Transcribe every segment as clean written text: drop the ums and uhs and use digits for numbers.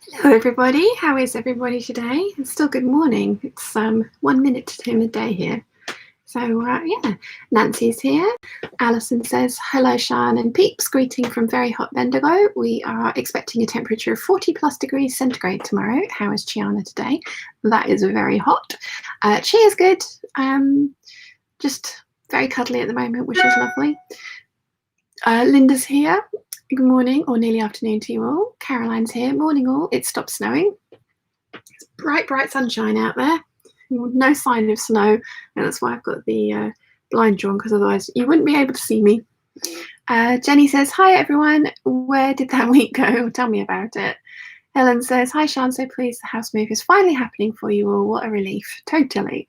Hello everybody, how is everybody today? It's still good morning. It's 1 minute to midday here. So yeah, Nancy's here. Alison says, hello Sian and Peeps, greeting from very hot Bendigo. We are expecting a temperature of 40 plus degrees centigrade tomorrow. How is Chiana today? That is very hot. She is good, just very cuddly at the moment, which is lovely. Linda's here. Good morning or nearly afternoon to you all. Caroline's here. Morning all. It stopped snowing. It's bright sunshine out there. No sign of snow, and that's why I've got the blind drawn, because otherwise you wouldn't be able to see me. Jenny says, hi everyone. Where did that week go? Tell me about it. Helen says, hi Sian, so pleased the house move is finally happening for you all. What a relief. Totally.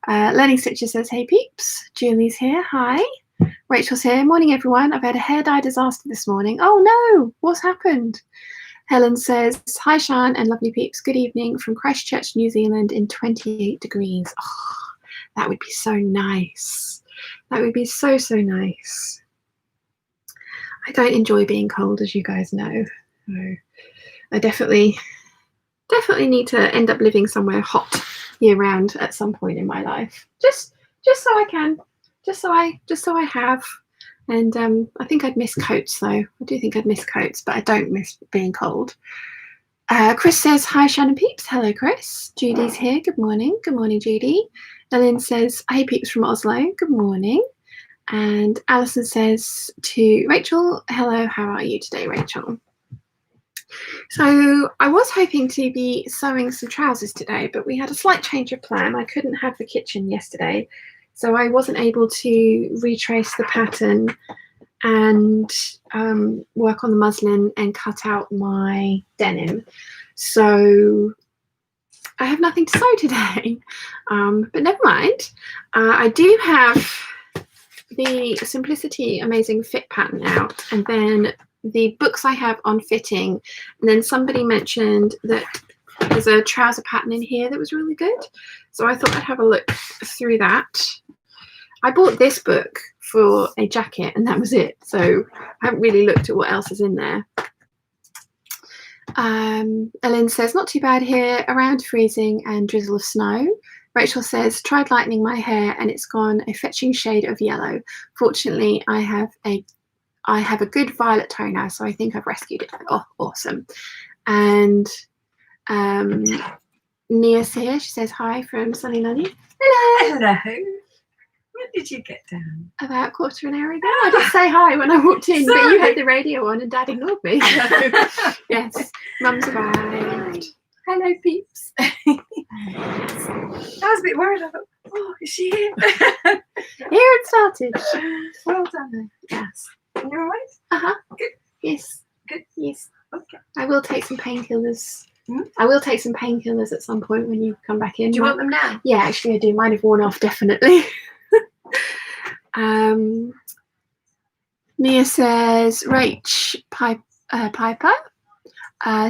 Learning Stitcher says, hey Peeps. Julie's here. Hi. Rachel's here. Morning, everyone. I've had a hair dye disaster this morning. Oh, no. What's happened? Helen says, hi, Sian and lovely Peeps. Good evening from Christchurch, New Zealand in 28 degrees. Oh, that would be so nice. That would be so nice. I don't enjoy being cold, as you guys know. So I definitely need to end up living somewhere hot year-round at some point in my life. Just so I can. Just so I have, and I think I'd miss coats though. I do think I'd miss coats, but I don't miss being cold. Chris says, hi Sian and Peeps. Hello Chris. Judy's here. Good morning. Good morning Judy. Ellen says, hey Peeps from Oslo. Good morning. And Alison says to Rachel, hello, how are you today, Rachel? So I was hoping to be sewing some trousers today, but we had a slight change of plan. I couldn't have the kitchen yesterday, so I wasn't able to retrace the pattern and work on the muslin and cut out my denim. So I have nothing to sew today, but never mind. I do have the Simplicity Amazing Fit pattern out, and then the books I have on fitting, and then somebody mentioned that there's a trouser pattern in here that was really good, so I thought I'd have a look through that. I bought this book for a jacket and that was it, so I haven't really looked at what else is in there. Ellen says, not too bad here, around freezing and drizzle of snow. Rachel says, tried lightening my hair and it's gone a fetching shade of yellow. Fortunately, I have a good violet tone now, so I think I've rescued it. Oh, awesome. And Nia's here. She says hi from Sunny Lunny. Hello. When did you get down? About a quarter of an hour ago. I did say hi when I walked in, but you had the radio on and Dad ignored me. So, yes, Mum's arrived. Hello, Peeps. I was a bit worried. I thought, oh, is she here? Here it started. Well done. Yes. You all right? Uh-huh. Good. Yes. Good. Yes. Okay. I will take some painkillers. I will take some painkillers at some point when you come back in. Do you want them now? Yeah, actually I do. Mine have worn off, definitely. Nia says, Rach Piper.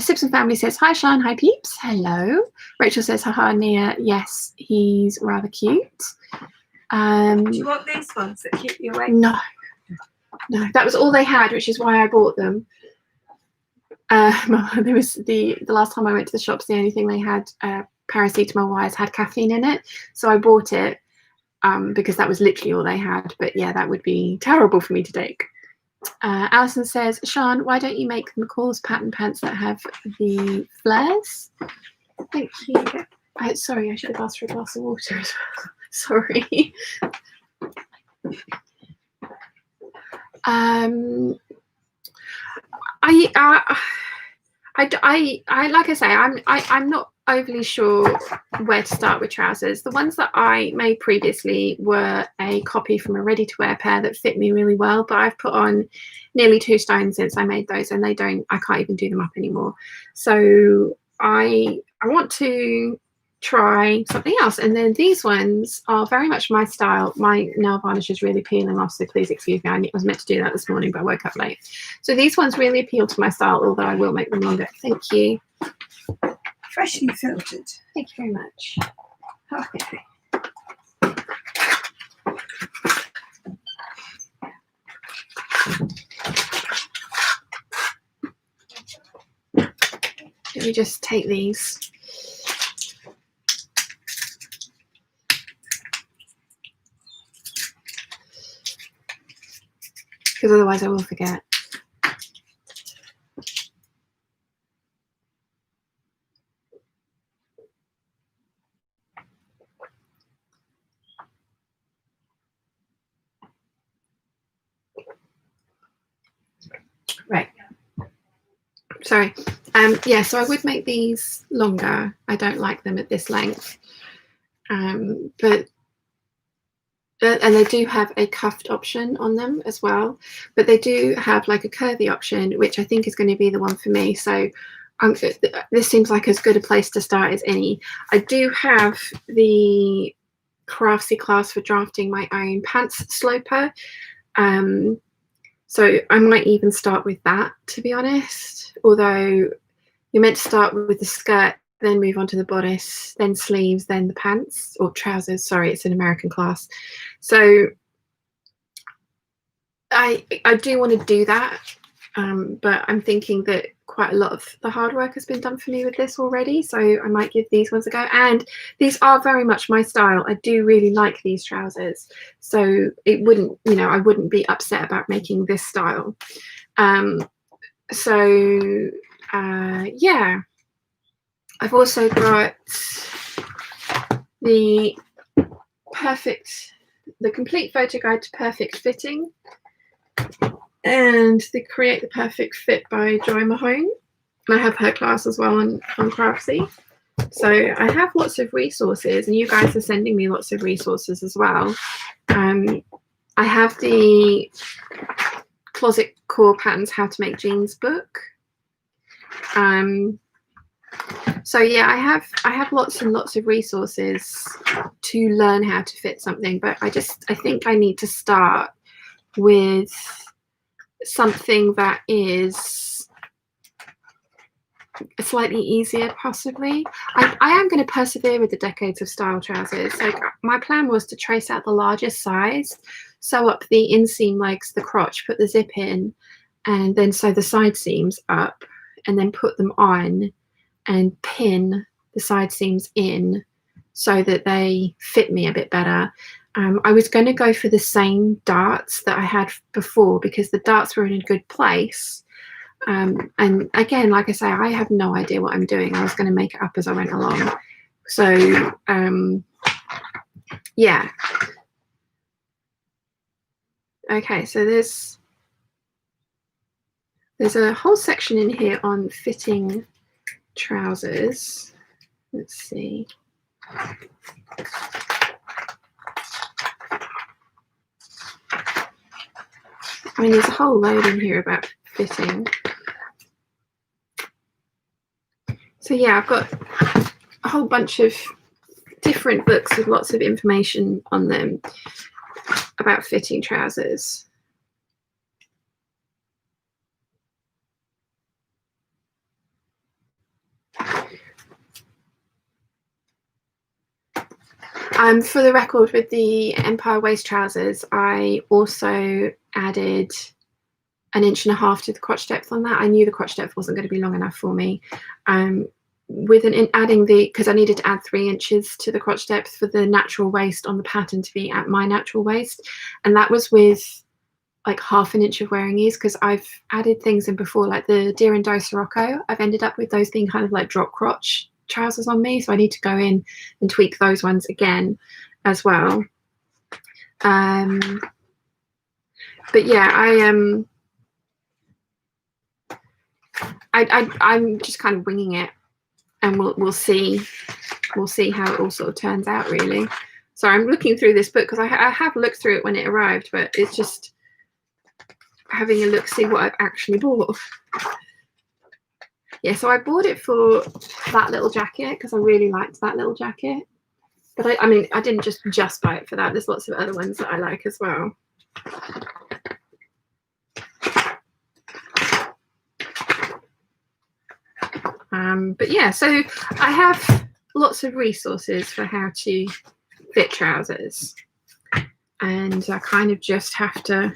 Simpson family says, hi Sian, hi Peeps. Hello. Rachel says, haha, Nia, yes, he's rather cute. Do you want these ones that keep you awake? No, that was all they had, which is why I bought them. There was the last time I went to the shops, the only thing they had paracetamol wise had caffeine in it, so I bought it because that was literally all they had. But yeah, that would be terrible for me to take. Alison says, Sian, why don't you make the McCall's pattern pants that have the flares? Thank you. Sorry, I should have asked for a glass of water as well. Sorry. Like I say, I'm not overly sure where to start with trousers. The ones that I made previously were a copy from a ready-to-wear pair that fit me really well, but I've put on nearly 2 stone since I made those, and I can't even do them up anymore. So I want to try something else, and then these ones are very much my style. My nail varnish is really peeling off, so please excuse me. I was meant to do that this morning, but I woke up late. So these ones really appeal to my style, although I will make them longer. Thank you. Freshly filtered. Thank you very much. Okay. let me just take these. Because otherwise I will forget. Right. Sorry. Yeah, so I would make these longer. I don't like them at this length. But and they do have a cuffed option on them as well, but they do have like a curvy option, which I think is going to be the one for me. So this seems like as good a place to start as any. I do have the Craftsy class for drafting my own pants sloper. So I might even start with that, to be honest, although you're meant to start with the skirt, then move on to the bodice, then sleeves, then the pants, or trousers. Sorry, it's an American class. So I do want to do that, but I'm thinking that quite a lot of the hard work has been done for me with this already, so I might give these ones a go. And these are very much my style. I do really like these trousers, so it wouldn't, you know, I wouldn't be upset about making this style. Yeah. I've also got the complete photo guide to perfect fitting and the Create the Perfect Fit by Joy Mahone. And I have her class as well on Craftsy. So I have lots of resources, and you guys are sending me lots of resources as well. I have the Closet Core Patterns How to Make Jeans book. So yeah, I have lots and lots of resources to learn how to fit something, but I think I need to start with something that is slightly easier, possibly. I am going to persevere with the Decades of Style trousers. Like, my plan was to trace out the largest size, sew up the inseam legs, the crotch, put the zip in, and then sew the side seams up, and then put them on and pin the side seams in so that they fit me a bit better. I was going to go for the same darts that I had before because the darts were in a good place. And again, like I say, I have no idea what I'm doing. I was going to make it up as I went along. So yeah. Okay, so there's a whole section in here on fitting trousers. Let's see. I mean, there's a whole load in here about fitting. So yeah, I've got a whole bunch of different books with lots of information on them about fitting trousers. For the record, with the Empire waist trousers, I also added 1.5 inches to the crotch depth on that. I knew the crotch depth wasn't going to be long enough for me. Because I needed to add 3 inches to the crotch depth for the natural waist on the pattern to be at my natural waist, and that was with like 1/2 inch of wearing ease, because I've added things in before, like the Deer and Doe Sirocco. I've ended up with those being kind of like drop crotch trousers on me, so I need to go in and tweak those ones again as well. But yeah, I'm just kind of winging it, and we'll see how it all sort of turns out, really. So I'm looking through this book because I have looked through it when it arrived, but it's just having a look, see what I've actually bought. Yeah, so I bought it for that little jacket because I really liked that little jacket. But I mean, I didn't just buy it for that. There's lots of other ones that I like as well. But yeah, so I have lots of resources for how to fit trousers, and I kind of just have to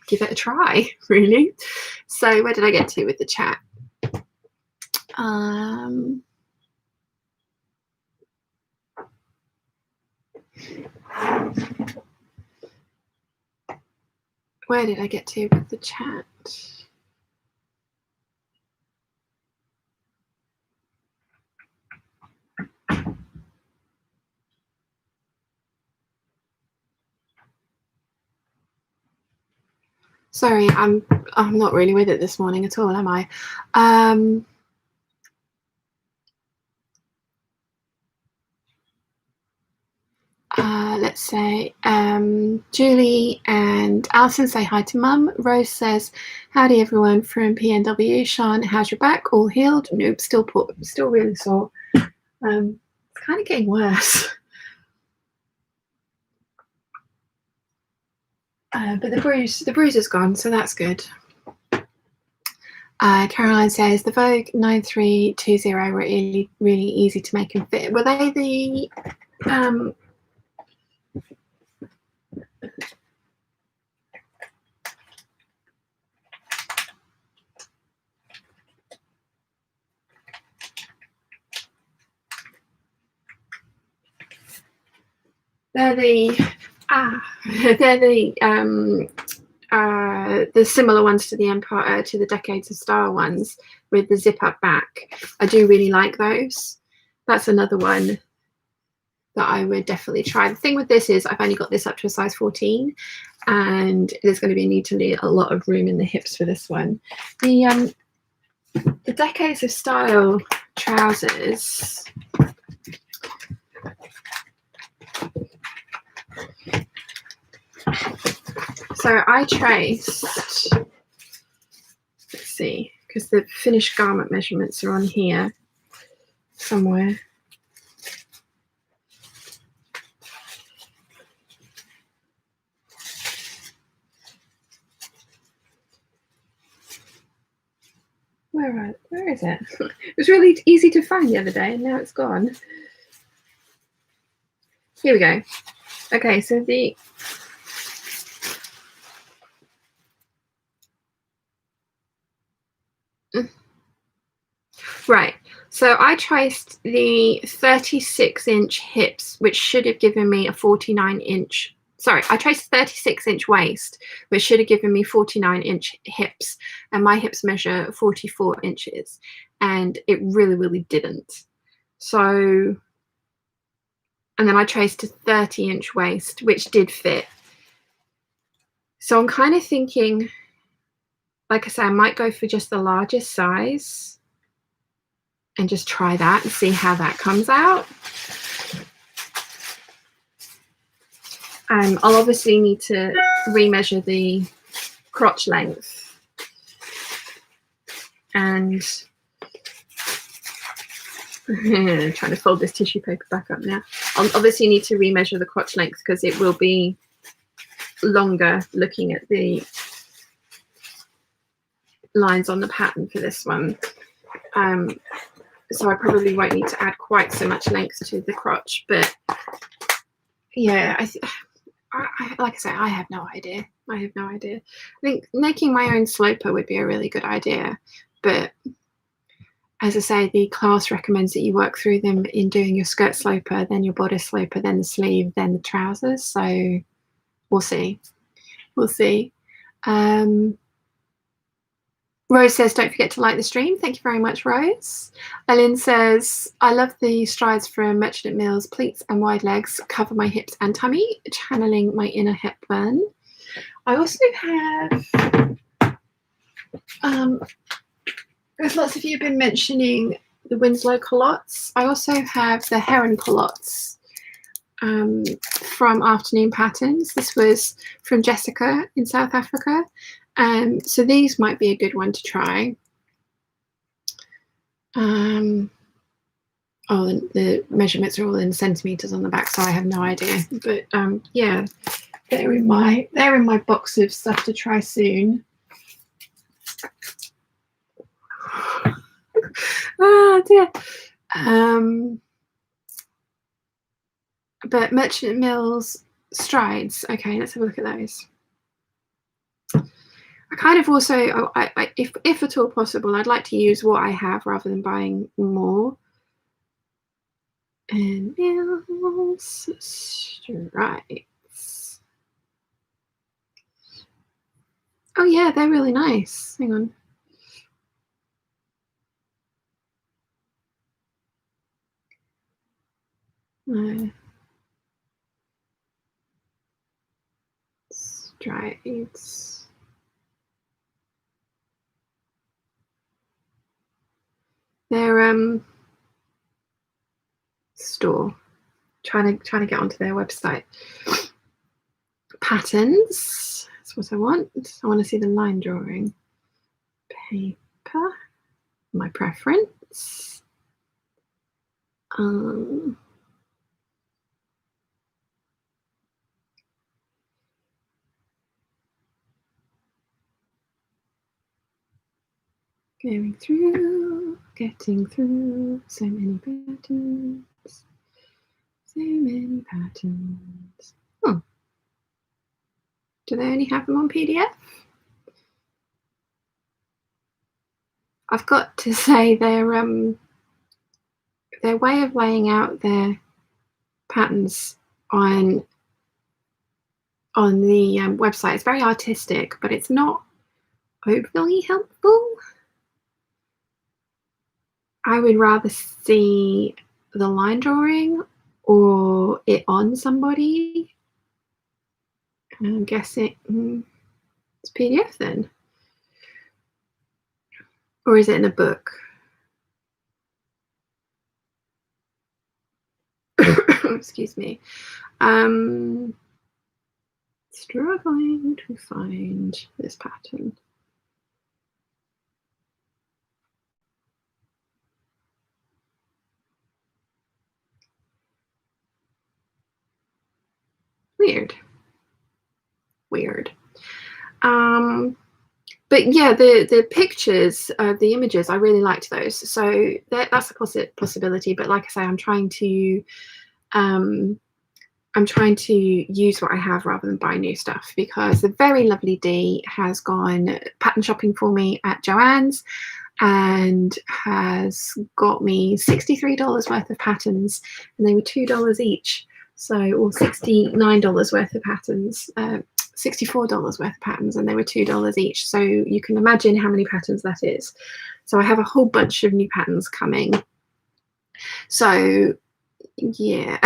give it a try, really. So where did I get to with the chat? Where did I get to with the chat? Sorry, I'm not really with it this morning at all, am I? Let's say Julie and Alison say hi to Mum. Rose says, howdy everyone from PNW. Sean, how's your back? All healed? Nope, still really sore. It's kind of getting worse. But the bruise is gone, so that's good. Caroline says the Vogue 9320 were really easy to make and fit. Were they the they're the similar ones to the Empire, to the Decades of Style ones with the zip up back. I do really like those. That's another one that I would definitely try. The thing with this is I've only got this up to a size 14, and there's going to be a need to leave a lot of room in the hips for this one. The Decades of Style trousers. So I traced, let's see, because the finished garment measurements are on here somewhere. Where is it? It was really easy to find the other day and now it's gone. Here we go. Okay, so the right. So I traced the 36-inch hips, which should have given me a 49-inch. Sorry, I traced 36-inch waist, which should have given me 49-inch hips, and my hips measure 44 inches, and it really didn't. So, and then I traced a 30-inch waist, which did fit. So I'm kind of thinking, like I say, I might go for just the largest size and just try that and see how that comes out. I'll obviously need to remeasure the crotch length, and trying to fold this tissue paper back up now. I'll obviously need to remeasure the crotch length because it will be longer looking at the lines on the pattern for this one. So I probably won't need to add quite so much length to the crotch, but yeah, like I say, I have no idea. I think making my own sloper would be a really good idea, but as I say, the class recommends that you work through them in doing your skirt sloper, then your bodice sloper, then the sleeve, then the trousers. So we'll see. Rose says, don't forget to like the stream. Thank you very much, Rose. Ellen says, I love the strides from Merchant Mills. Pleats and wide legs cover my hips and tummy, channeling my inner Hepburn. I also have, there's lots of you have been mentioning the Winslow culottes. I also have the Heron culottes from Afternoon Patterns. This was from Jessica in South Africa. So these might be a good one to try. Oh, the measurements are all in centimeters on the back, so I have no idea. But yeah, they're in my box of stuff to try soon. Oh dear. But Merchant Mills strides. Okay, let's have a look at those. I kind of also, if at all possible, I'd like to use what I have rather than buying more. And nails, stripes. Oh yeah, they're really nice. Hang on. Stripes. Their store. Trying to get onto their website. Patterns. That's what I want. I want to see the line drawing. Paper. My preference. Going through, getting through, so many patterns, so many patterns. Oh, do they only have them on PDF? I've got to say their way of laying out their patterns on the website is very artistic, but it's not overly helpful. I would rather see the line drawing or it on somebody. I'm guessing it's PDF then. Or is it in a book? Excuse me. Struggling to find this pattern. Weird. But yeah, the pictures, the images, I really liked those. So that's a possibility. But like I say, I'm trying to use what I have rather than buy new stuff, because the very lovely Dee has gone pattern shopping for me at Joann's and has got me $63 worth of patterns, and they were $2 each. So, or $69 worth of patterns, $64 worth of patterns, and they were $2 each. So you can imagine how many patterns that is. So I have a whole bunch of new patterns coming. So yeah.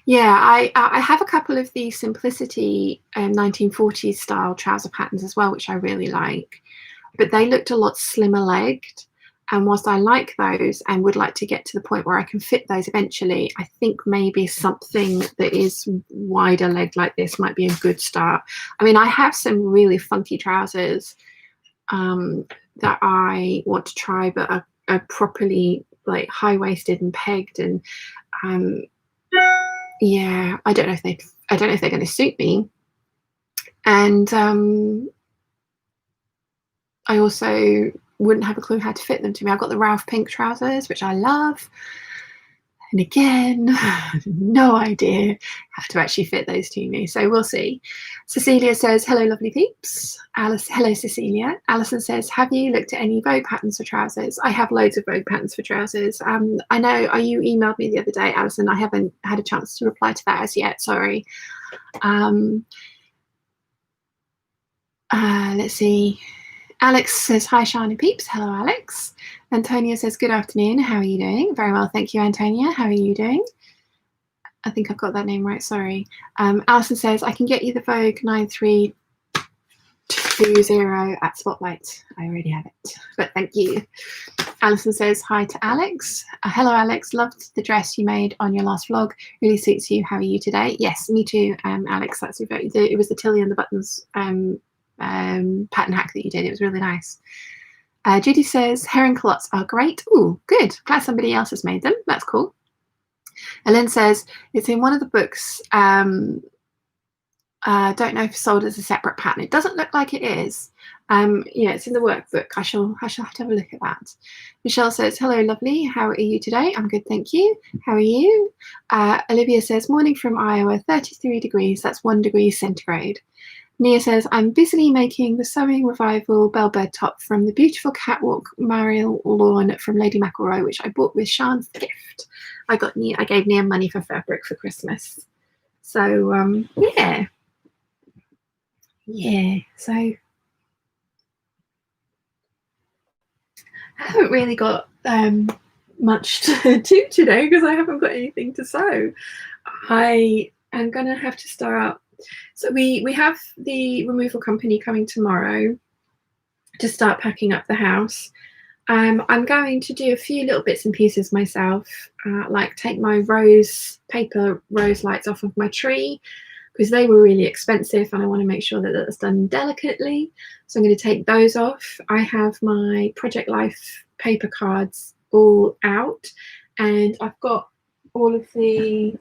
Yeah, I have a couple of the Simplicity 1940s style trouser patterns as well, which I really like, but they looked a lot slimmer legged. And whilst I like those and would like to get to the point where I can fit those eventually, I think maybe something that is wider legged like this might be a good start. I mean, I have some really funky trousers that I want to try, but are properly like high-waisted and pegged, and yeah, I don't know if they're going to suit me. And I also wouldn't have a clue how to fit them to me. I've got the Ralph Pink trousers, which I love. And again, no idea how to actually fit those to me. So we'll see. Cecilia says, hello, lovely peeps. Alice, hello, Cecilia. Alison says, have you looked at any Vogue patterns for trousers? I have loads of Vogue patterns for trousers. I know you emailed me the other day, Alison. I haven't had a chance to reply to that as yet. Sorry. Let's see. Alex says, hi, Shine and Peeps. Hello, Alex. Antonia says, good afternoon. How are you doing? Very well, thank you, Antonia. How are you doing? I think I've got that name right, sorry. Alison says, I can get you the Vogue 9320 at Spotlight. I already have it, but thank you. Alison says, hi to Alex. Hello, Alex. Loved the dress you made on your last vlog. Really suits you. How are you today? Yes, me too, Alex. That's it was the Tilly and the Buttons pattern hack that you did. It was really nice. Judy says, herring culottes are great. Ooh, good. Glad somebody else has made them. That's cool. Ellen says, it's in one of the books Don't know if sold as a separate pattern. It doesn't look like it is. Yeah, it's in the workbook. I shall have to have a look at that. Michelle says, hello, lovely. How are you today? I'm good, thank you. How are you? Olivia says, morning from Iowa, 33 degrees. That's 1 degree centigrade. Nia says, I'm busily making the Sewing Revival Bellbird top from the beautiful catwalk Mariel lawn from Lady McElroy, which I bought with Sian's gift. I gave Nia money for fabric for Christmas. So, yeah. Yeah, so I haven't really got much to do today because I haven't got anything to sew. I am going to have to start. So we have the removal company coming tomorrow to start packing up the house. I'm going to do a few little bits and pieces myself, like take my paper rose lights off of my tree, because they were really expensive and I want to make sure that that's done delicately. So I'm going to take those off. I have my Project Life paper cards all out, and I've got all of the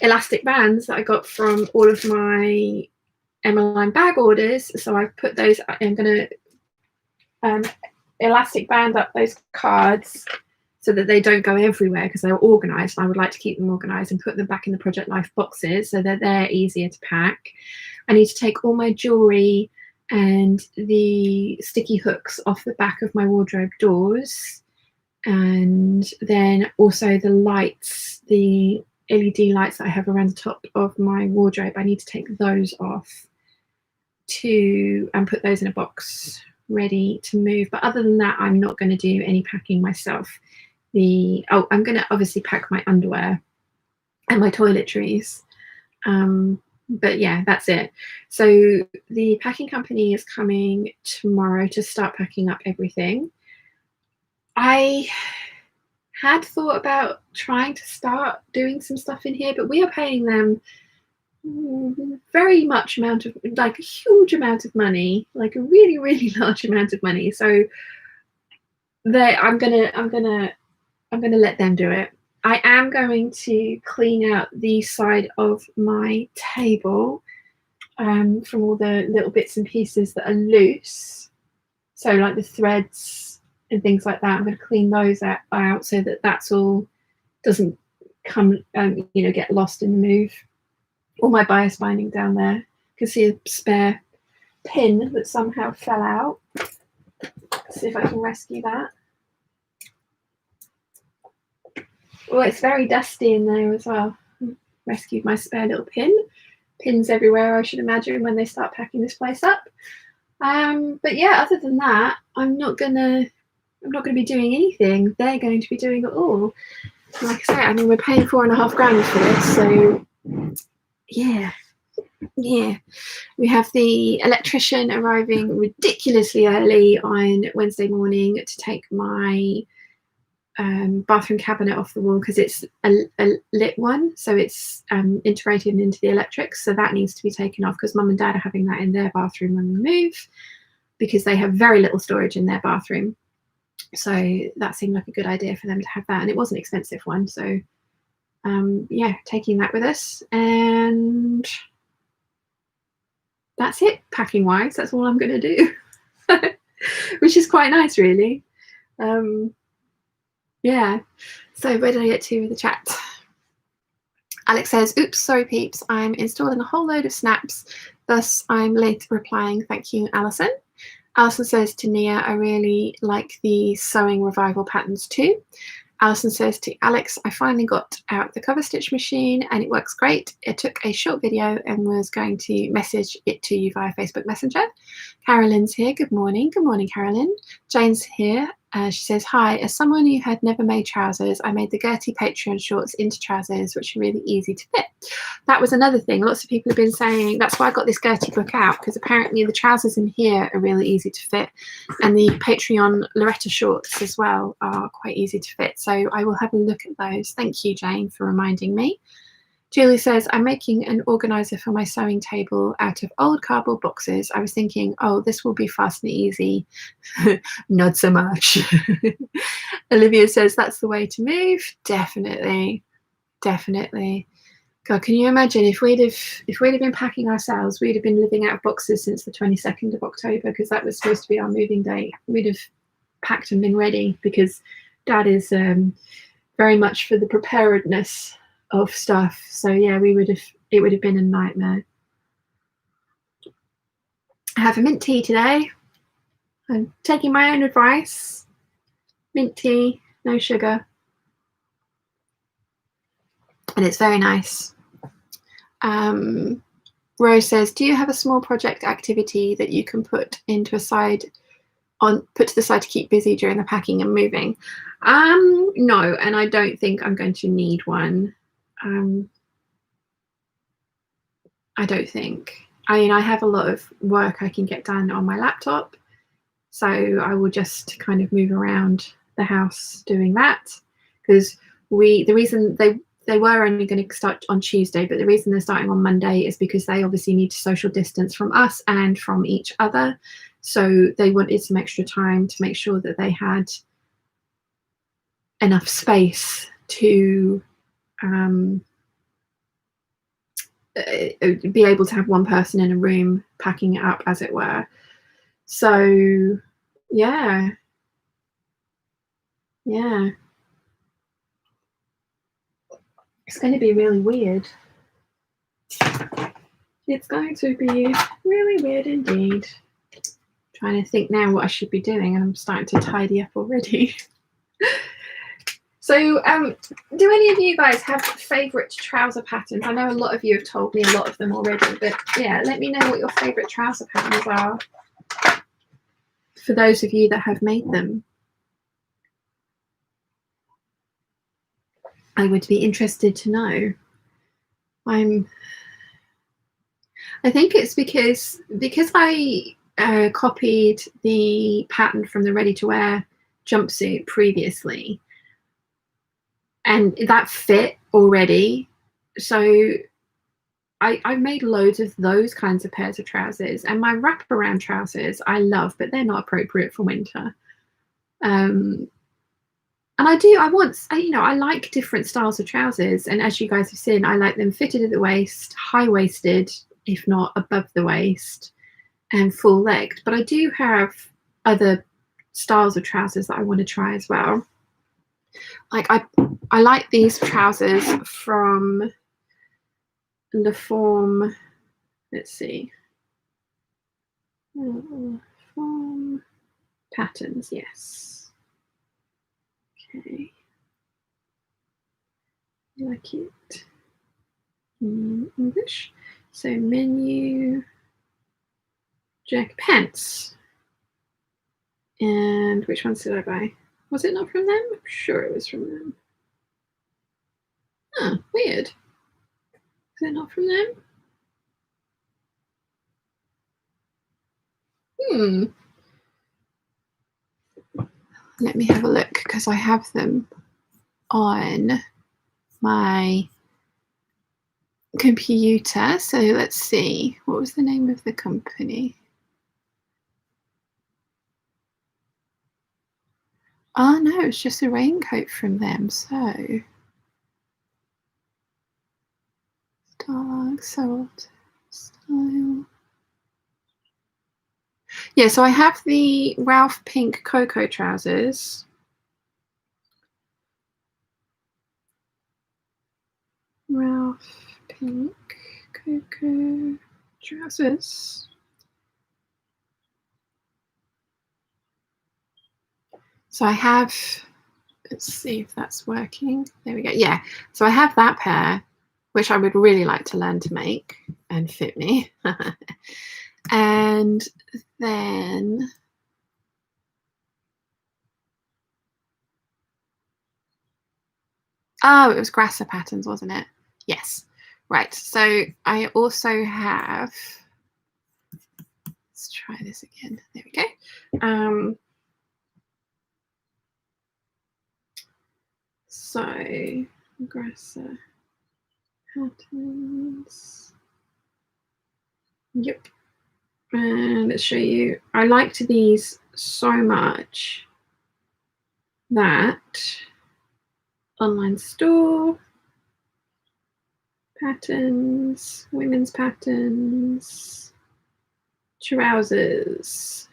elastic bands that I got from all of my Emmeline bag orders. So I've put those, I'm going to elastic band up those cards so that they don't go everywhere, because they're organised. I would like to keep them organised and put them back in the Project Life boxes so that they're easier to pack. I need to take all my jewellery and the sticky hooks off the back of my wardrobe doors, and then also the lights, the LED lights that I have around the top of my wardrobe. I need to take those off and put those in a box ready to move. But other than that, I'm not going to do any packing myself. I'm going to obviously pack my underwear and my toiletries, but yeah, that's it. So the packing company is coming tomorrow to start packing up everything. I had thought about trying to start doing some stuff in here, but we are paying them very much a huge amount of money, like a really, really large amount of money. So I'm gonna let them do it. I am going to clean out the side of my table from all the little bits and pieces that are loose. So like the threads and things like that, I'm going to clean those out so that that's all doesn't come, get lost in the move. All my bias binding down there. You can see a spare pin that somehow fell out. Let's see if I can rescue that. Well, it's very dusty in there as well. Rescued my spare little pin. Pins everywhere, I should imagine, when they start packing this place up. But yeah, other than that, I'm not gonna be doing anything. They're going to be doing it all. Like I say, I mean, we're paying $4,500 for this, so yeah. We have the electrician arriving ridiculously early on Wednesday morning to take my bathroom cabinet off the wall, because it's a lit one, so it's integrated into the electrics, so that needs to be taken off, because Mum and Dad are having that in their bathroom when we move, because they have very little storage in their bathroom. So that seemed like a good idea for them to have that, and it was an expensive one. So yeah, taking that with us, and that's it packing wise. That's all I'm going to do, which is quite nice, really. Yeah, so where did I get to with the chat? Alex says, oops, sorry peeps, I'm installing a whole load of snaps, thus I'm late replying. Thank you, Alison. Alison says to Nia, I really like the Sewing Revival patterns too. Alison says to Alex, I finally got out the cover stitch machine and it works great. It took a short video and was going to message it to you via Facebook Messenger. Carolyn's here. Good morning. Good morning, Carolyn. Jane's here. She says, hi, as someone who had never made trousers, I made the Gertie Patreon shorts into trousers, which are really easy to fit. That was another thing. Lots of people have been saying, that's why I got this Gertie book out, because apparently the trousers in here are really easy to fit. And the Patreon Loretta shorts as well are quite easy to fit. So I will have a look at those. Thank you, Jane, for reminding me. Julie says, I'm making an organizer for my sewing table out of old cardboard boxes. I was thinking, oh, this will be fast and easy. Not so much. Olivia says, that's the way to move. Definitely. Definitely. God, can you imagine if we'd have been packing ourselves, we'd have been living out of boxes since the 22nd of October, because that was supposed to be our moving date. We'd have packed and been ready, because Dad is very much for the preparedness of stuff. So yeah, it would have been a nightmare. I have a mint tea today. I'm taking my own advice. Mint tea, no sugar. And it's very nice. Rose says, do you have a small project activity that you can put to the side to keep busy during the packing and moving? No, and I don't think I'm going to need one. I don't think. I mean, I have a lot of work I can get done on my laptop, so I will just kind of move around the house doing that, because the reason they were only going to start on Tuesday, but the reason they're starting on Monday is because they obviously need to social distance from us and from each other. So they wanted some extra time to make sure that they had enough space to be able to have one person in a room packing it up, as it were. So yeah. It's going to be really weird. It's going to be really weird indeed. Trying to think now what I should be doing, and I'm starting to tidy up already. So do any of you guys have favourite trouser patterns? I know a lot of you have told me a lot of them already, but yeah, let me know what your favourite trouser patterns are for those of you that have made them. I would be interested to know. I think it's because I copied the pattern from the ready-to-wear jumpsuit previously, and that fit already. So I've made loads of those kinds of pairs of trousers, and my wraparound trousers I love, but they're not appropriate for winter. And I like different styles of trousers, and as you guys have seen, I like them fitted at the waist, high-waisted, if not above the waist, and full-legged. But I do have other styles of trousers that I want to try as well. Like I like these trousers from the form. Let's see. Form patterns, yes. Okay. I like it in English. So menu, Jack Pants. And which ones did I buy? Was it not from them? I'm sure it was from them. Oh, weird. Is it not from them? Let me have a look, because I have them on my computer. So let's see. What was the name of the company? Oh no, it's just a raincoat from them. So dog sold style. Yeah, so I have the Ralph Pink Cocoa trousers. Ralph Pink Cocoa trousers. So I have, let's see if that's working. There we go. Yeah, so I have that pair, which I would really like to learn to make and fit me. And then oh, it was Grasser patterns, wasn't it? Yes. Right. So I also have, let's try this again. There we go. So Grasser patterns. Yep. And let's show you. I liked these so much that online store patterns, women's patterns, trousers.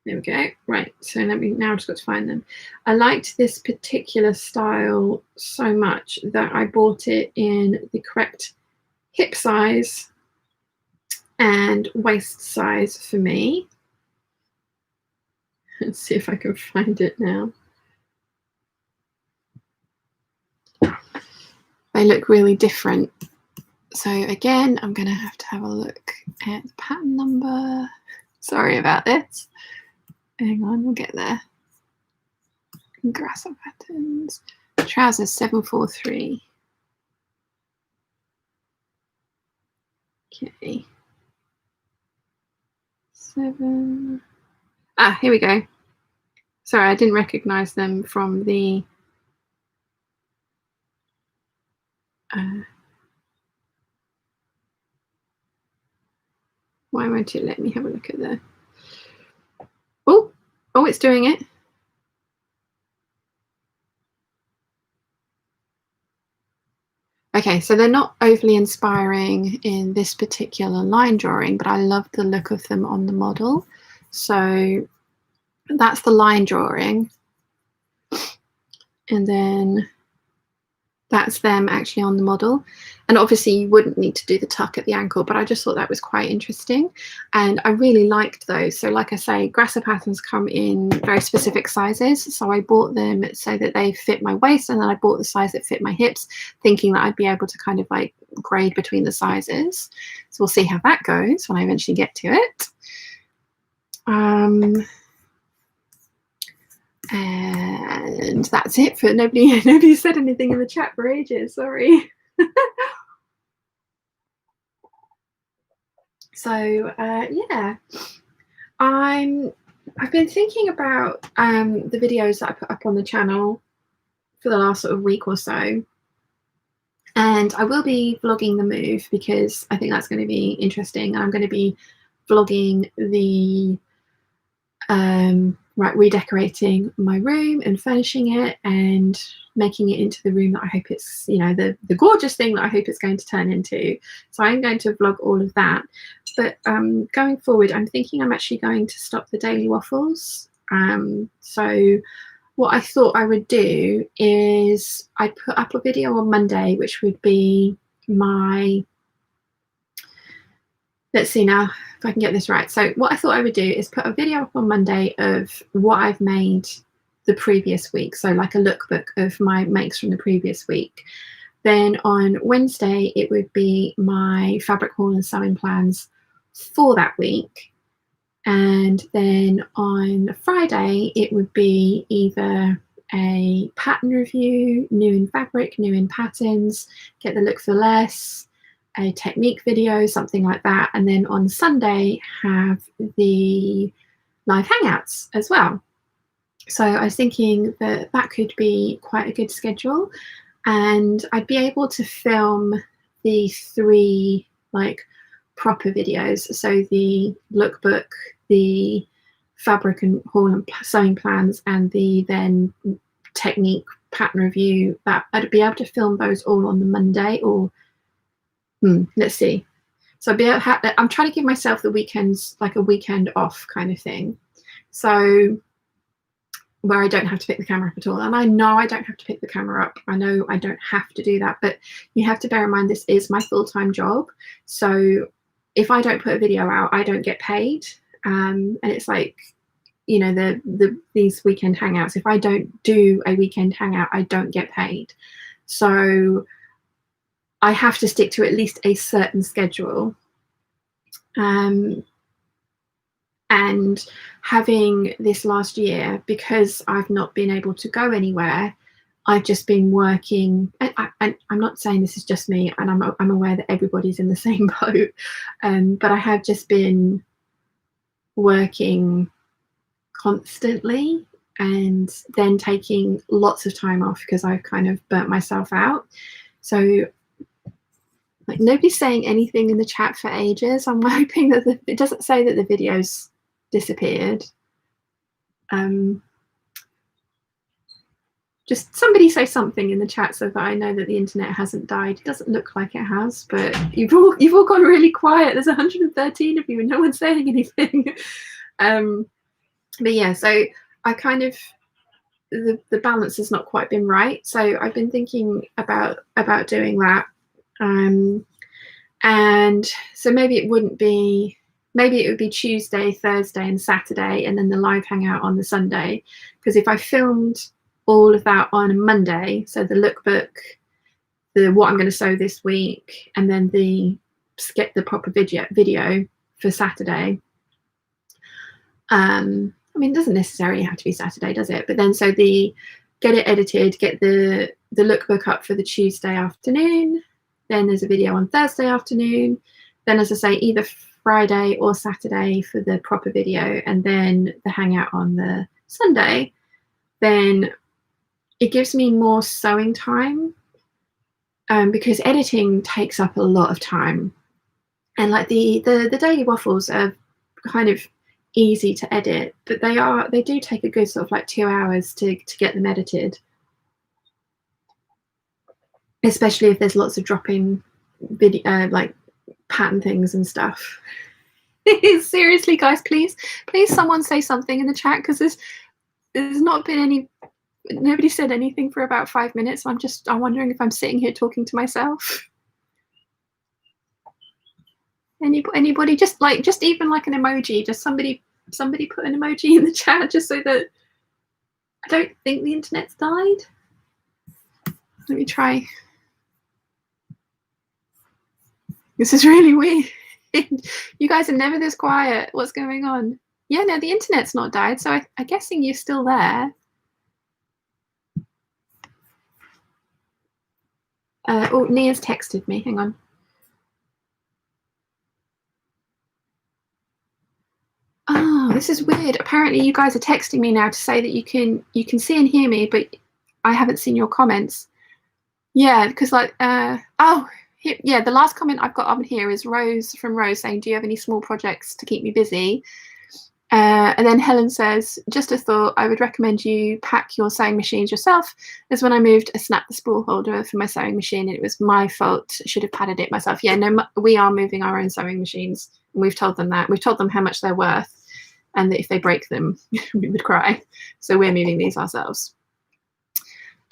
There we go. Right, so let me now just got to find them. I liked this particular style so much that I bought it in the correct hip size and waist size for me. Let's see if I can find it now. They look really different. So again, I'm going to have a look at the pattern number. Sorry about this. Hang on, we'll get there. Grasser patterns. Trousers 743. Okay. 7. Ah, here we go. Sorry, I didn't recognize them from the why won't it let me have a look at the oh it's doing it. Okay, so they're not overly inspiring in this particular line drawing, but I love the look of them on the model. So that's the line drawing, and then that's them actually on the model. And obviously you wouldn't need to do the tuck at the ankle, but I just thought that was quite interesting. And I really liked those. So like I say, Grasser patterns come in very specific sizes. So I bought them so that they fit my waist, and then I bought the size that fit my hips, thinking that I'd be able to kind of like grade between the sizes. So we'll see how that goes when I eventually get to it. And that's it for nobody said anything in the chat for ages, sorry. So yeah, I've been thinking about the videos that I put up on the channel for the last sort of week or so, and I will be vlogging the move because I think that's going to be interesting. And I'm going to be vlogging the redecorating my room and furnishing it and making it into the room that I hope it's, you know, the gorgeous thing that I hope it's going to turn into. So I'm going to vlog all of that. But going forward, I'm thinking I'm actually going to stop the daily waffles. So what I thought I would do is I'd put up a video on Monday, which would be my, let's see now if I can get this right. So what I thought I would do is put a video up on Monday of what I've made the previous week. So like a lookbook of my makes from the previous week. Then on Wednesday, it would be my fabric haul and sewing plans for that week. And then on Friday, it would be either a pattern review, new in fabric, new in patterns, get the look for less, a technique video, something like that. And then on Sunday, have the live hangouts as well. So I was thinking that that could be quite a good schedule, and I'd be able to film the 3 like proper videos. So the lookbook, the fabric and haul and sewing plans, and the then technique pattern review, that I'd be able to film those all on the Monday, or let's see. So I'd be able to I'm trying to give myself the weekends, like a weekend off kind of thing. So where I don't have to pick the camera up at all. And I know I don't have to pick the camera up. I know I don't have to do that, but you have to bear in mind this is my full-time job. So if I don't put a video out, I don't get paid. And it's like, you know, these weekend hangouts, if I don't do a weekend hangout, I don't get paid. So I have to stick to at least a certain schedule. And having this last year, because I've not been able to go anywhere, I've just been working. And I'm not saying this is just me, and I'm aware that everybody's in the same boat. But I have just been working constantly, and then taking lots of time off because I've kind of burnt myself out. So like nobody's saying anything in the chat for ages. I'm hoping that it doesn't say that the videos disappeared. just somebody say something in the chat so that I know that the internet hasn't died. It doesn't look like it has, but you've all gone really quiet. There's 113 of you and no one's saying anything. But yeah, so I kind of, the balance has not quite been right. So I've been thinking about doing that. And so maybe it would be Tuesday, Thursday and Saturday, and then the live hangout on the Sunday. Because if I filmed all of that on a Monday, so the lookbook, the what I'm going to sew this week, and then get the proper video for Saturday. I mean, it doesn't necessarily have to be Saturday, does it? But then so get it edited, get the lookbook up for the Tuesday afternoon. Then there's a video on Thursday afternoon. Then, as I say, either Friday or Saturday for the proper video, and then the hangout on the Sunday. Then it gives me more sewing time, because editing takes up a lot of time. And like the daily waffles are kind of easy to edit, but they do take a good sort of like 2 hours to get them edited, especially if there's lots of dropping video, like pattern things and stuff. Seriously, guys, please someone say something in the chat, because there's not been nobody said anything for about 5 minutes. I'm wondering if I'm sitting here talking to myself. Anybody, just even like an emoji, just somebody put an emoji in the chat, just so that I don't think the internet's died. Let me try. This is really weird. You guys are never this quiet. What's going on? Yeah, no, the internet's not died, so I'm guessing you're still there. Oh, Nia's texted me. Hang on. Oh, this is weird. Apparently, you guys are texting me now to say that you can see and hear me, but I haven't seen your comments. Yeah, because like yeah, the last comment I've got on here is Rose saying, "Do you have any small projects to keep me busy?" And then Helen says, "Just a thought, I would recommend you pack your sewing machines yourself, as when I moved, I snapped the spool holder for my sewing machine and it was my fault. I should have padded it myself." Yeah, no, we are moving our own sewing machines. And we've told them that. We've told them how much they're worth and that if they break them, we would cry. So we're moving these ourselves.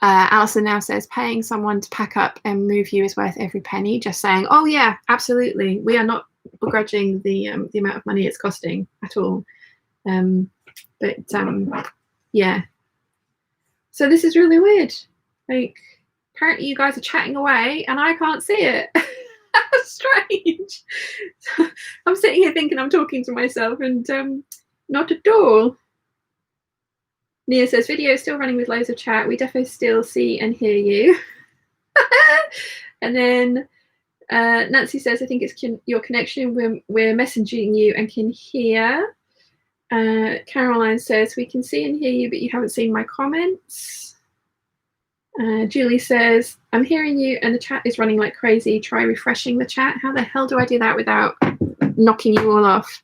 Alison now says, "Paying someone to pack up and move you is worth every penny." Just saying, oh yeah, absolutely. We are not begrudging the amount of money it's costing at all. Yeah. So this is really weird. Like, apparently you guys are chatting away and I can't see it. That's strange. I'm sitting here thinking I'm talking to myself, and not at all. Nia says, "Video is still running with loads of chat. We definitely still see and hear you." And then Nancy says, "I think it's your connection. We're messaging you and can hear." Caroline says, "We can see and hear you, but you haven't seen my comments." Julie says, "I'm hearing you and the chat is running like crazy. Try refreshing the chat." How the hell do I do that without knocking you all off?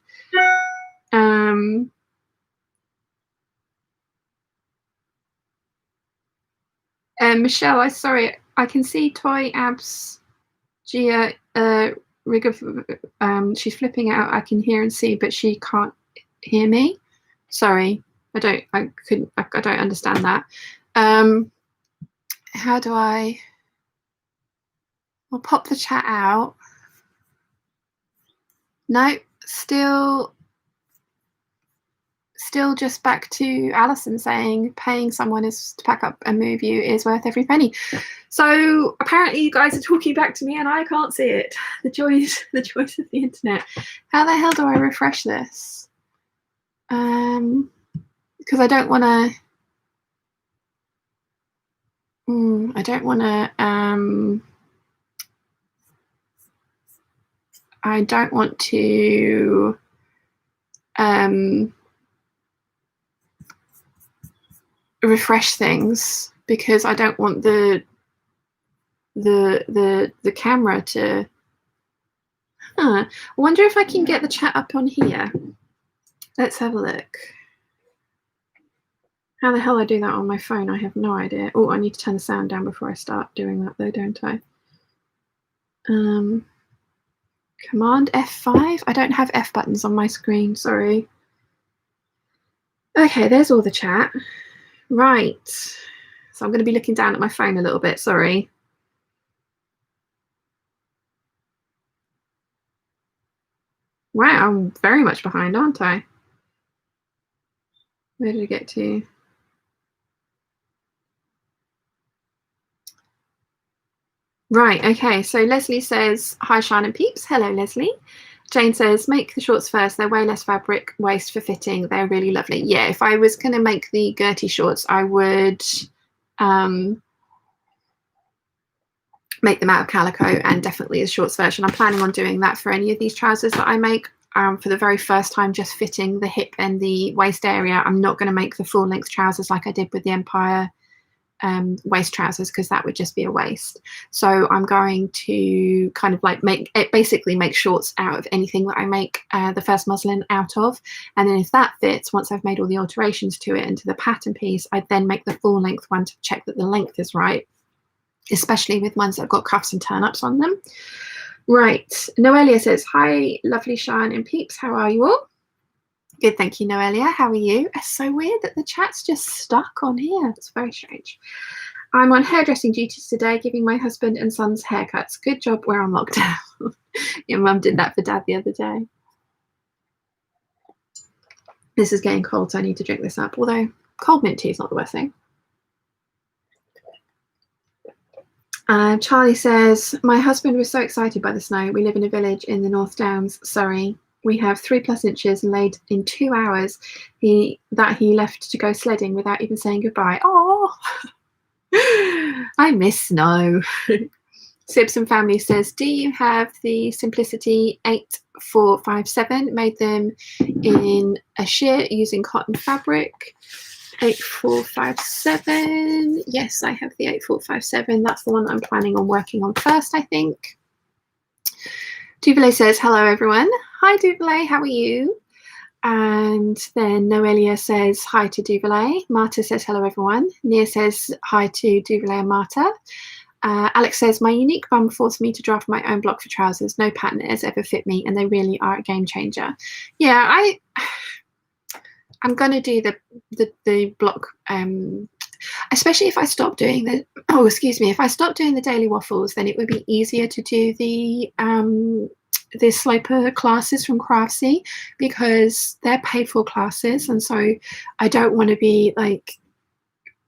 Michelle, sorry, I can see Toy Abs Gia rig of she's flipping out. I can hear and see, but she can't hear me. Sorry, I don't understand that. How do I'll pop the chat out. No, still just back to Alison saying paying someone is to pack up and move you is worth every penny. So apparently you guys are talking back to me and I can't see it. The joys of the internet. How the hell do I refresh this? Because I don't want to. I don't want to. Refresh things because I don't want the camera to. I wonder if I can get the chat up on here. Let's have a look. How the hell I do that on my phone, I have no idea. Oh, I need to turn the sound down before I start doing that though, don't I? Command F5? I don't have F buttons on my screen, sorry. Okay, there's all the chat. Right. So I'm going to be looking down at my phone a little bit, sorry. Wow, I'm very much behind, aren't I? Where did I get to? Right, okay, so Leslie says, hi, Sean and Peeps. Hello, Leslie. Jane says, make the shorts first. They're way less fabric waste for fitting. They're really lovely. Yeah, if I was going to make the Gertie shorts, I would make them out of calico and definitely a shorts version. I'm planning on doing that for any of these trousers that I make. For the very first time, just fitting the hip and the waist area. I'm not going to make the full length trousers like I did with the Empire waist trousers, because that would just be a waste. So I'm going to kind of like basically make shorts out of anything that I make the first muslin out of, and then if that fits, once I've made all the alterations to it and to the pattern piece, I then make the full length one to check that the length is right, especially with ones that have got cuffs and turn-ups on them. Right, Noelia says, hi, lovely Shine and Peeps, how are you all? Good, thank you, Noelia. How are you? It's so weird that the chat's just stuck on here. It's very strange. I'm on hairdressing duties today, giving my husband and son's haircuts. Good job, we're on lockdown. Your mum did that for Dad the other day. This is getting cold, so I need to drink this up, although cold mint tea is not the worst thing. Charlie says, my husband was so excited by the snow. We live in a village in the North Downs, Surrey. We have 3+ inches and laid in 2 hours he left to go sledding without even saying goodbye. Oh, I miss snow. Sibs Family says, do you have the Simplicity 8457? Made them in a sheer using cotton fabric. 8457. Yes, I have the 8457. That's the one that I'm planning on working on first, I think. Duvallay says, hello, everyone. Hi, Duvallay. How are you? And then Noelia says, hi to Duvallay. Marta says, hello, everyone. Nia says, hi to Duvallay and Marta. Alex says, my unique bum forced me to draft my own block for trousers. No pattern has ever fit me, and they really are a game changer. Yeah, I'm going to do the block, especially if I stop doing the, if I stop doing the daily waffles, then it would be easier to do the sloper classes from Craftsy, because they're paid for classes, and so I don't want to be like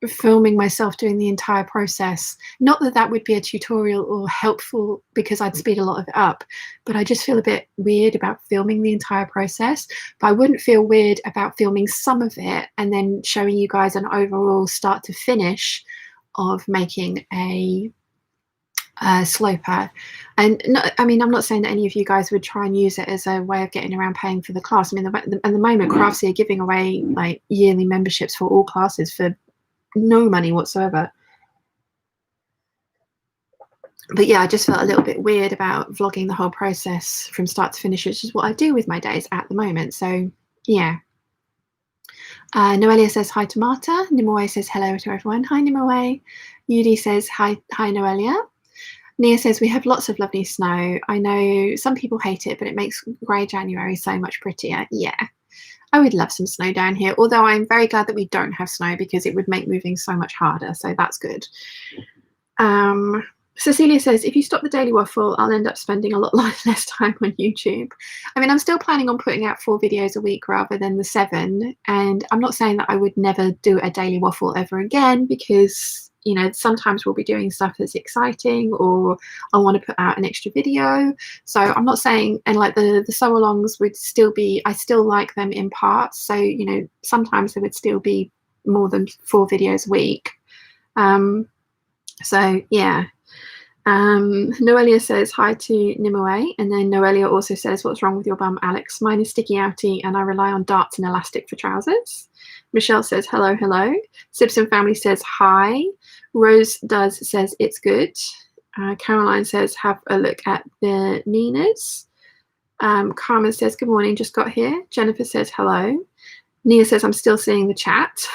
filming myself doing the entire process. Not that that would be a tutorial or helpful, because I'd speed a lot of it up, but I just feel a bit weird about filming the entire process. But I wouldn't feel weird about filming some of it and then showing you guys an overall start to finish of making a sloper. And no, I mean, I'm not saying that any of you guys would try and use it as a way of getting around paying for the class. I mean, at the moment, Craftsy are giving away like yearly memberships for all classes for no money whatsoever. But yeah, I just felt a little bit weird about vlogging the whole process from start to finish, which is what I do with my days at the moment. So yeah. Noelia says hi to Marta. Nimoe says hello to everyone. Hi, Nimoe. Yudi says hi Noelia. Nia says, we have lots of lovely snow. I know some people hate it, but it makes grey January so much prettier. Yeah, I would love some snow down here, although I'm very glad that we don't have snow, because it would make moving so much harder, so that's good. Cecilia says, if you stop the daily waffle, I'll end up spending a lot less time on YouTube. I mean, I'm still planning on putting out 4 videos a week rather than the 7, and I'm not saying that I would never do a daily waffle ever again, because you know, sometimes we'll be doing stuff that's exciting, or I want to put out an extra video. So I'm not saying, and like the sew alongs would still be, I still like them in parts. So, you know, sometimes there would still be more than 4 videos a week. So yeah. Noelia says hi to Nimoe, and then Noelia also says, what's wrong with your bum, Alex? Mine is sticky outy and I rely on darts and elastic for trousers. Michelle says hello. Simpson Family says hi. Rose says it's good. Caroline says have a look at the Ninas. Carmen says good morning, just got here. Jennifer says hello. Nia says I'm still seeing the chat.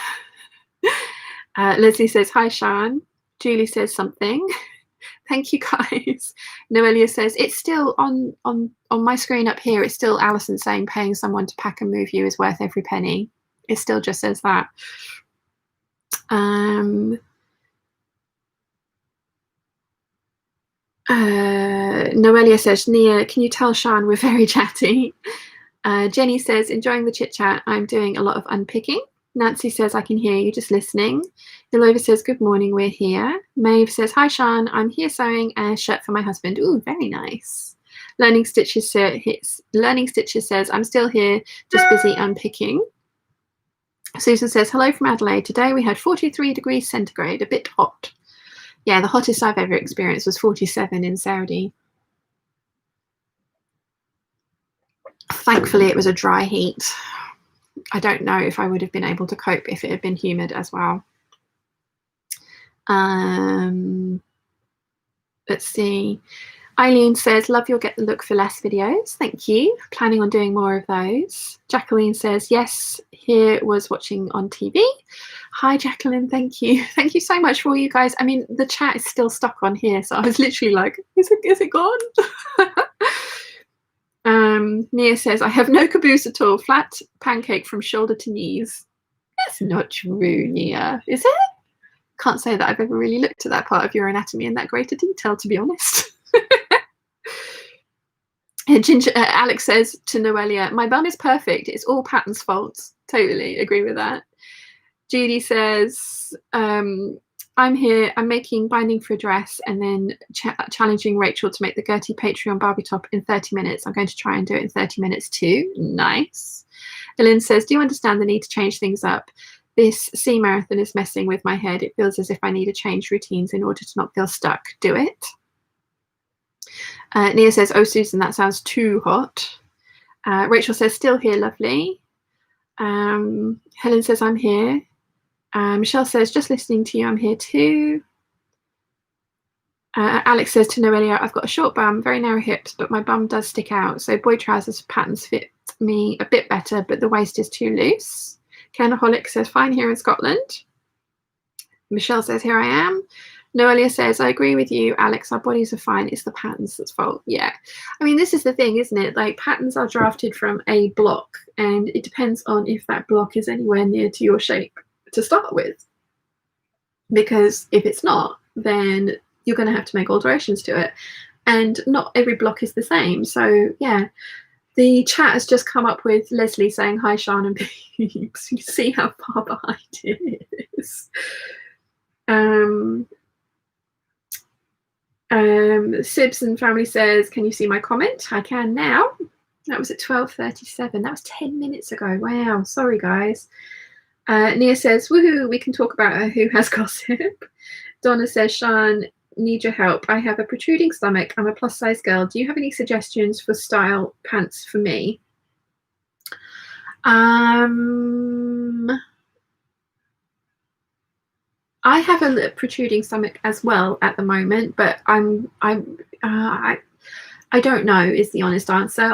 Leslie says, hi, Sean. Julie says something. Thank you, guys. Noelia says, it's still on my screen up here. It's still Alison saying paying someone to pack and move you is worth every penny. It still just says that. Noelia says, Nia, can you tell Sean we're very chatty? Jenny says, enjoying the chit chat. I'm doing a lot of unpicking. Nancy says, I can hear you, just listening. Ilova says, good morning, we're here. Maeve says, hi, Sean. I'm here sewing a shirt for my husband. Ooh, very nice. Learning Stitches says, I'm still here, just busy unpicking. Susan says, hello from Adelaide. Today we had 43 degrees centigrade, a bit hot. Yeah, the hottest I've ever experienced was 47 in Saudi. Thankfully, it was a dry heat. I don't know if I would have been able to cope if it had been humid as well. Let's see. Eileen says, love you'll get the look for less videos. Thank you. Planning on doing more of those. Jacqueline says, yes, here was watching on TV. Hi, Jacqueline. Thank you. Thank you so much for all you guys. I mean, the chat is still stuck on here. So I was literally like, is it gone? Nia says, I have no caboose at all. Flat pancake from shoulder to knees. That's not true, Nia. Is it? Can't say that I've ever really looked at that part of your anatomy in that greater detail, to be honest. Alex says to Noelia, my bum is perfect. It's all Pattern's fault. Totally agree with that. Judy says, I'm here. I'm making binding for a dress and then challenging Rachel to make the Gertie Patreon Barbie top in 30 minutes. I'm going to try and do it in 30 minutes too. Nice. Ellen says, do you understand the need to change things up? This sea marathon is messing with my head. It feels as if I need to change routines in order to not feel stuck. Do it. Nia says, oh, Susan, that sounds too hot. Rachel says, still here, lovely. Helen says, I'm here. Michelle says, just listening to you, I'm here too. Alex says to Noelia, I've got a short bum, very narrow hips, but my bum does stick out. So boy trousers patterns fit me a bit better, but the waist is too loose. Canaholic says, fine here in Scotland. Michelle says, here I am. Noelia says, I agree with you, Alex. Our bodies are fine. It's the patterns that's fault. Yeah. I mean, this is the thing, isn't it? Like, patterns are drafted from a block, and it depends on if that block is anywhere near to your shape to start with. Because if it's not, then you're going to have to make alterations to it. And not every block is the same. So, yeah. The chat has just come up with Leslie saying, hi, Sean and Peeps. You see how far behind it is. Sibs and family says, can you see my comment? I can now. That was at 12:37. That was 10 minutes ago. Wow. Sorry, guys. Nia says, woohoo, we can talk about who has gossip. Donna says, Sean, need your help. I have a protruding stomach. I'm a plus size girl. Do you have any suggestions for style pants for me? I have a protruding stomach as well at the moment, but I don't know is the honest answer.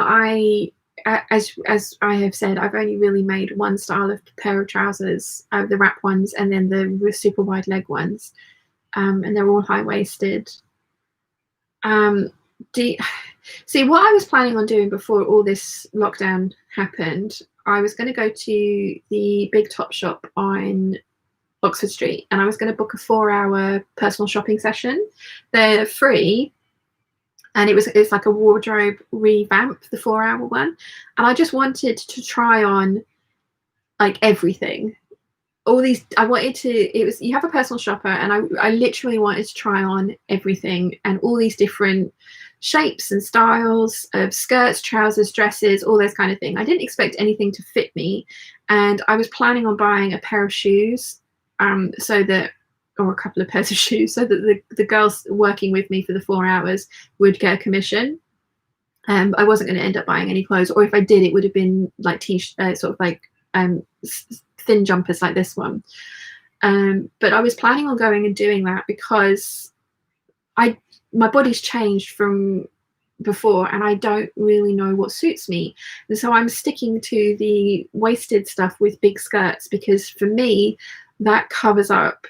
As I have said, I've only really made one style of pair of trousers, the wrap ones, and then the super wide leg ones. And they're all high-waisted. See, what I was planning on doing before all this lockdown happened, I was going to go to the big top shop on Oxford Street, and I was going to book a 4-hour personal shopping session. They're free, and it's like a wardrobe revamp, the 4-hour one. And I just wanted to try on like everything. All these, I wanted to, you have a personal shopper, and I literally wanted to try on everything and all these different shapes and styles of skirts, trousers, dresses, all those kind of thing. I didn't expect anything to fit me, and I was planning on buying a pair of shoes, or a couple of pairs of shoes, so that the girls working with me for the 4 hours would get a commission. I wasn't going to end up buying any clothes, or if I did, it would have been like sort of like thin jumpers like this one. But I was planning on going and doing that because my body's changed from before, and I don't really know what suits me. And so I'm sticking to the waisted stuff with big skirts, because for me, that covers up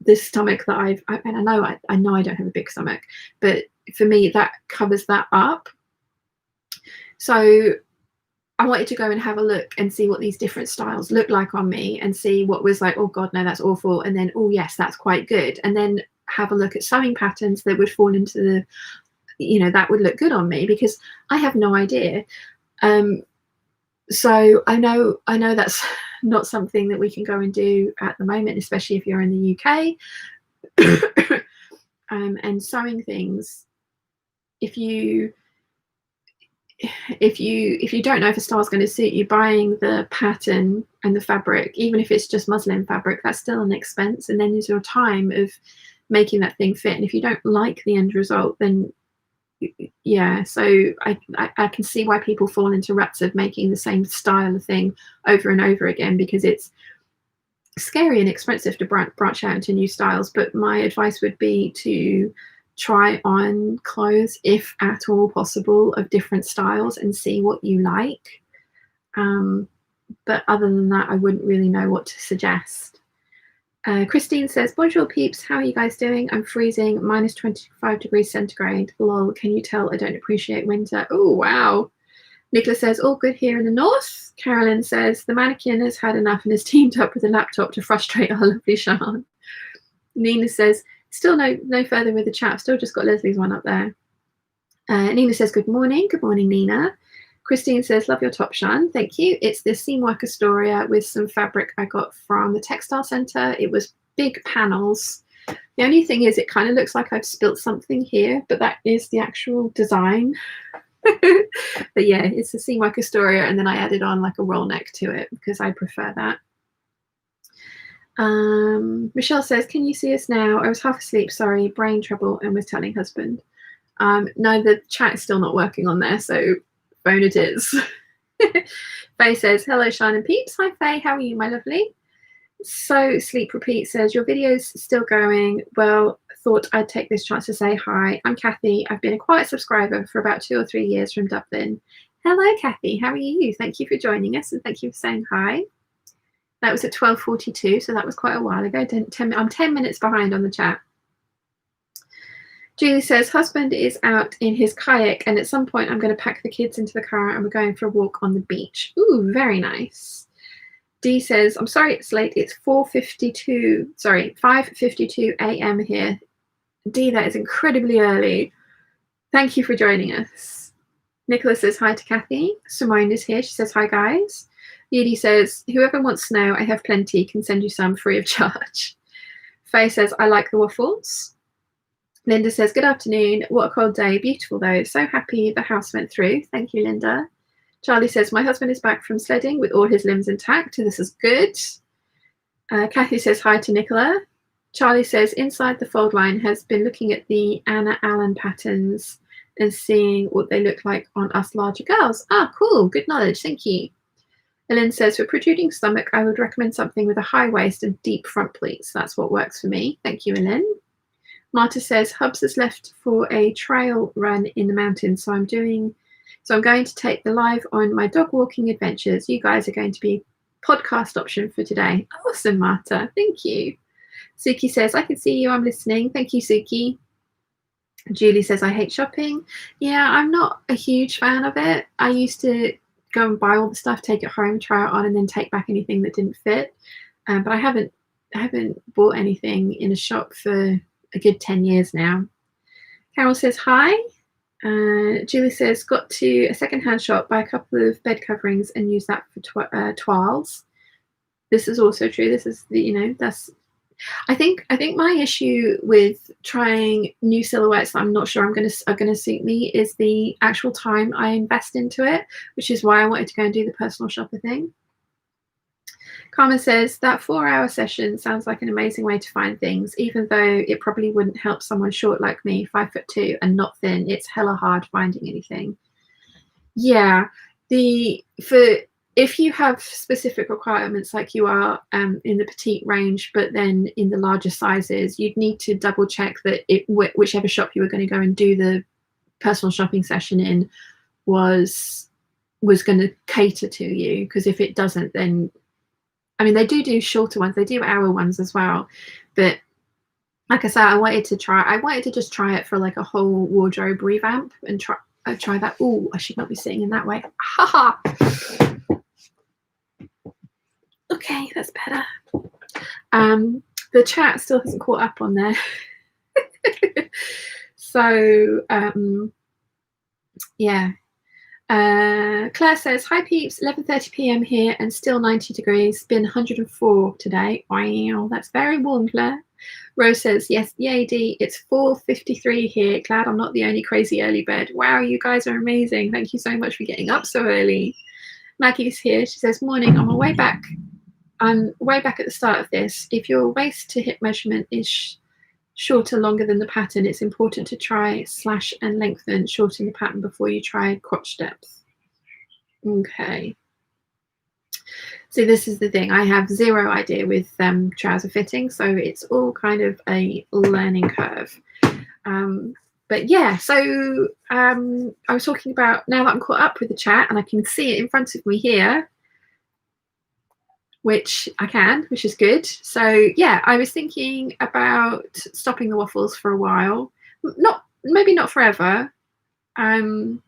this stomach that and I know I don't have a big stomach, but for me that covers that up. So I wanted to go and have a look and see what these different styles look like on me, and see what was like, oh god no, that's awful, and then oh yes, that's quite good, and then have a look at sewing patterns that would fall into the, you know, that would look good on me, because I have no idea. So I know that's not something that we can go and do at the moment, especially if you're in the UK. And sewing things, if you don't know if a style is going to suit you, buying the pattern and the fabric, even if it's just muslin fabric, that's still an expense, and then there's your time of making that thing fit, and if you don't like the end result, then yeah. So I can see why people fall into ruts of making the same style of thing over and over again, because it's scary and expensive to branch out into new styles. But my advice would be to try on clothes, if at all possible, of different styles and see what you like. But other than that, I wouldn't really know what to suggest. Christine says, bonjour peeps, how are you guys doing? I'm freezing, -25 degrees centigrade. Lol, can you tell I don't appreciate winter? Oh, wow. Nicola says, all good here in the north. Carolyn says, the mannequin has had enough and has teamed up with a laptop to frustrate our lovely Sean. Nina says, still no further with the chat, still just got Leslie's one up there. Nina says, good morning. Good morning, Nina. Christine says, love your top, Sean. Thank you. It's the Seamwork Astoria with some fabric I got from the textile centre. It was big panels. The only thing is it kind of looks like I've spilt something here, but that is the actual design. But yeah, it's the Seamwork Astoria, and then I added on like a roll neck to it because I prefer that. Michelle says, can you see us now? I was half asleep, sorry, brain trouble, and was telling husband. No, the chat is still not working on there, so phone it is. Faye says, hello Sean and peeps. Hi Faye, how are you, my lovely? So Sleep Repeat says, your video's still going. Well, thought I'd take this chance to say hi. I'm Kathy. I've been a quiet subscriber for about 2 or 3 years from Dublin. Hello Kathy, how are you? Thank you for joining us, and thank you for saying hi. That was at 12:42, so that was quite a while ago. I'm 10 minutes behind on the chat. Julie says, husband is out in his kayak, and at some point I'm going to pack the kids into the car and we're going for a walk on the beach. Ooh, very nice. Dee says, I'm sorry it's late. It's 5:52 a.m. here. Dee, that is incredibly early. Thank you for joining us. Nicola says hi to Kathy. Simone is here. She says, hi, guys. Yudi says, whoever wants snow, I have plenty. Can send you some free of charge. Faye says, I like the waffles. Linda says, good afternoon. What a cold day. Beautiful, though. So happy the house went through. Thank you, Linda. Charlie says, my husband is back from sledding with all his limbs intact. This is good. Kathy says hi to Nicola. Charlie says, inside the fold line has been looking at the Anna Allen patterns and seeing what they look like on us larger girls. Ah, cool. Good knowledge. Thank you. Ellen says, for protruding stomach, I would recommend something with a high waist and deep front pleats. That's what works for me. Thank you, Ellen. Marta says, Hubs has left for a trail run in the mountains, so I'm going to take the live on my dog walking adventures. You guys are going to be podcast option for today. Awesome, Marta. Thank you. Suki says, I can see you. I'm listening. Thank you, Suki. Julie says, I hate shopping. Yeah, I'm not a huge fan of it. I used to go and buy all the stuff, take it home, try it on, and then take back anything that didn't fit. But I haven't bought anything in a shop for a good 10 years now. Carol says hi. Julie says, got to a secondhand shop, buy a couple of bed coverings and use that for toiles. This is also true. This is the, that's, I think my issue with trying new silhouettes that I'm not sure are going to suit me is the actual time I invest into it, which is why I wanted to go and do the personal shopper thing. Carmen says, that 4-hour session sounds like an amazing way to find things, even though it probably wouldn't help someone short like me, 5'2" and not thin. It's hella hard finding anything. Yeah, if you have specific requirements like you are in the petite range, but then in the larger sizes, you'd need to double check that whichever shop you were going to go and do the personal shopping session in was going to cater to you, because if it doesn't, then I mean, they do shorter ones. They do hour ones as well. But like I said, I wanted to just try it for like a whole wardrobe revamp and try that. Oh, I should not be sitting in that way. Haha. Okay, that's better. The chat still hasn't caught up on there. So yeah. Claire says, hi Peeps, 11:30 p.m. here and still 90 degrees, been 104 today. Wow, that's very warm, Claire. Rose says, yes, yay D, it's 4:53 here. Glad I'm not the only crazy early bird. Wow, you guys are amazing. Thank you so much for getting up so early. Maggie's here. She says, morning, I'm way back at the start of this. If your waist to hip measurement is shorter longer than the pattern, it's important to try slash and lengthen, shorten the pattern before you try crotch depth. Okay. So this is the thing, I have zero idea with trouser fitting, so it's all kind of a learning curve. But yeah, so I was talking about, now that I'm caught up with the chat and I can see it in front of me here, which I can, which is good. So yeah, I was thinking about stopping the waffles for a while. Maybe not forever. Maybe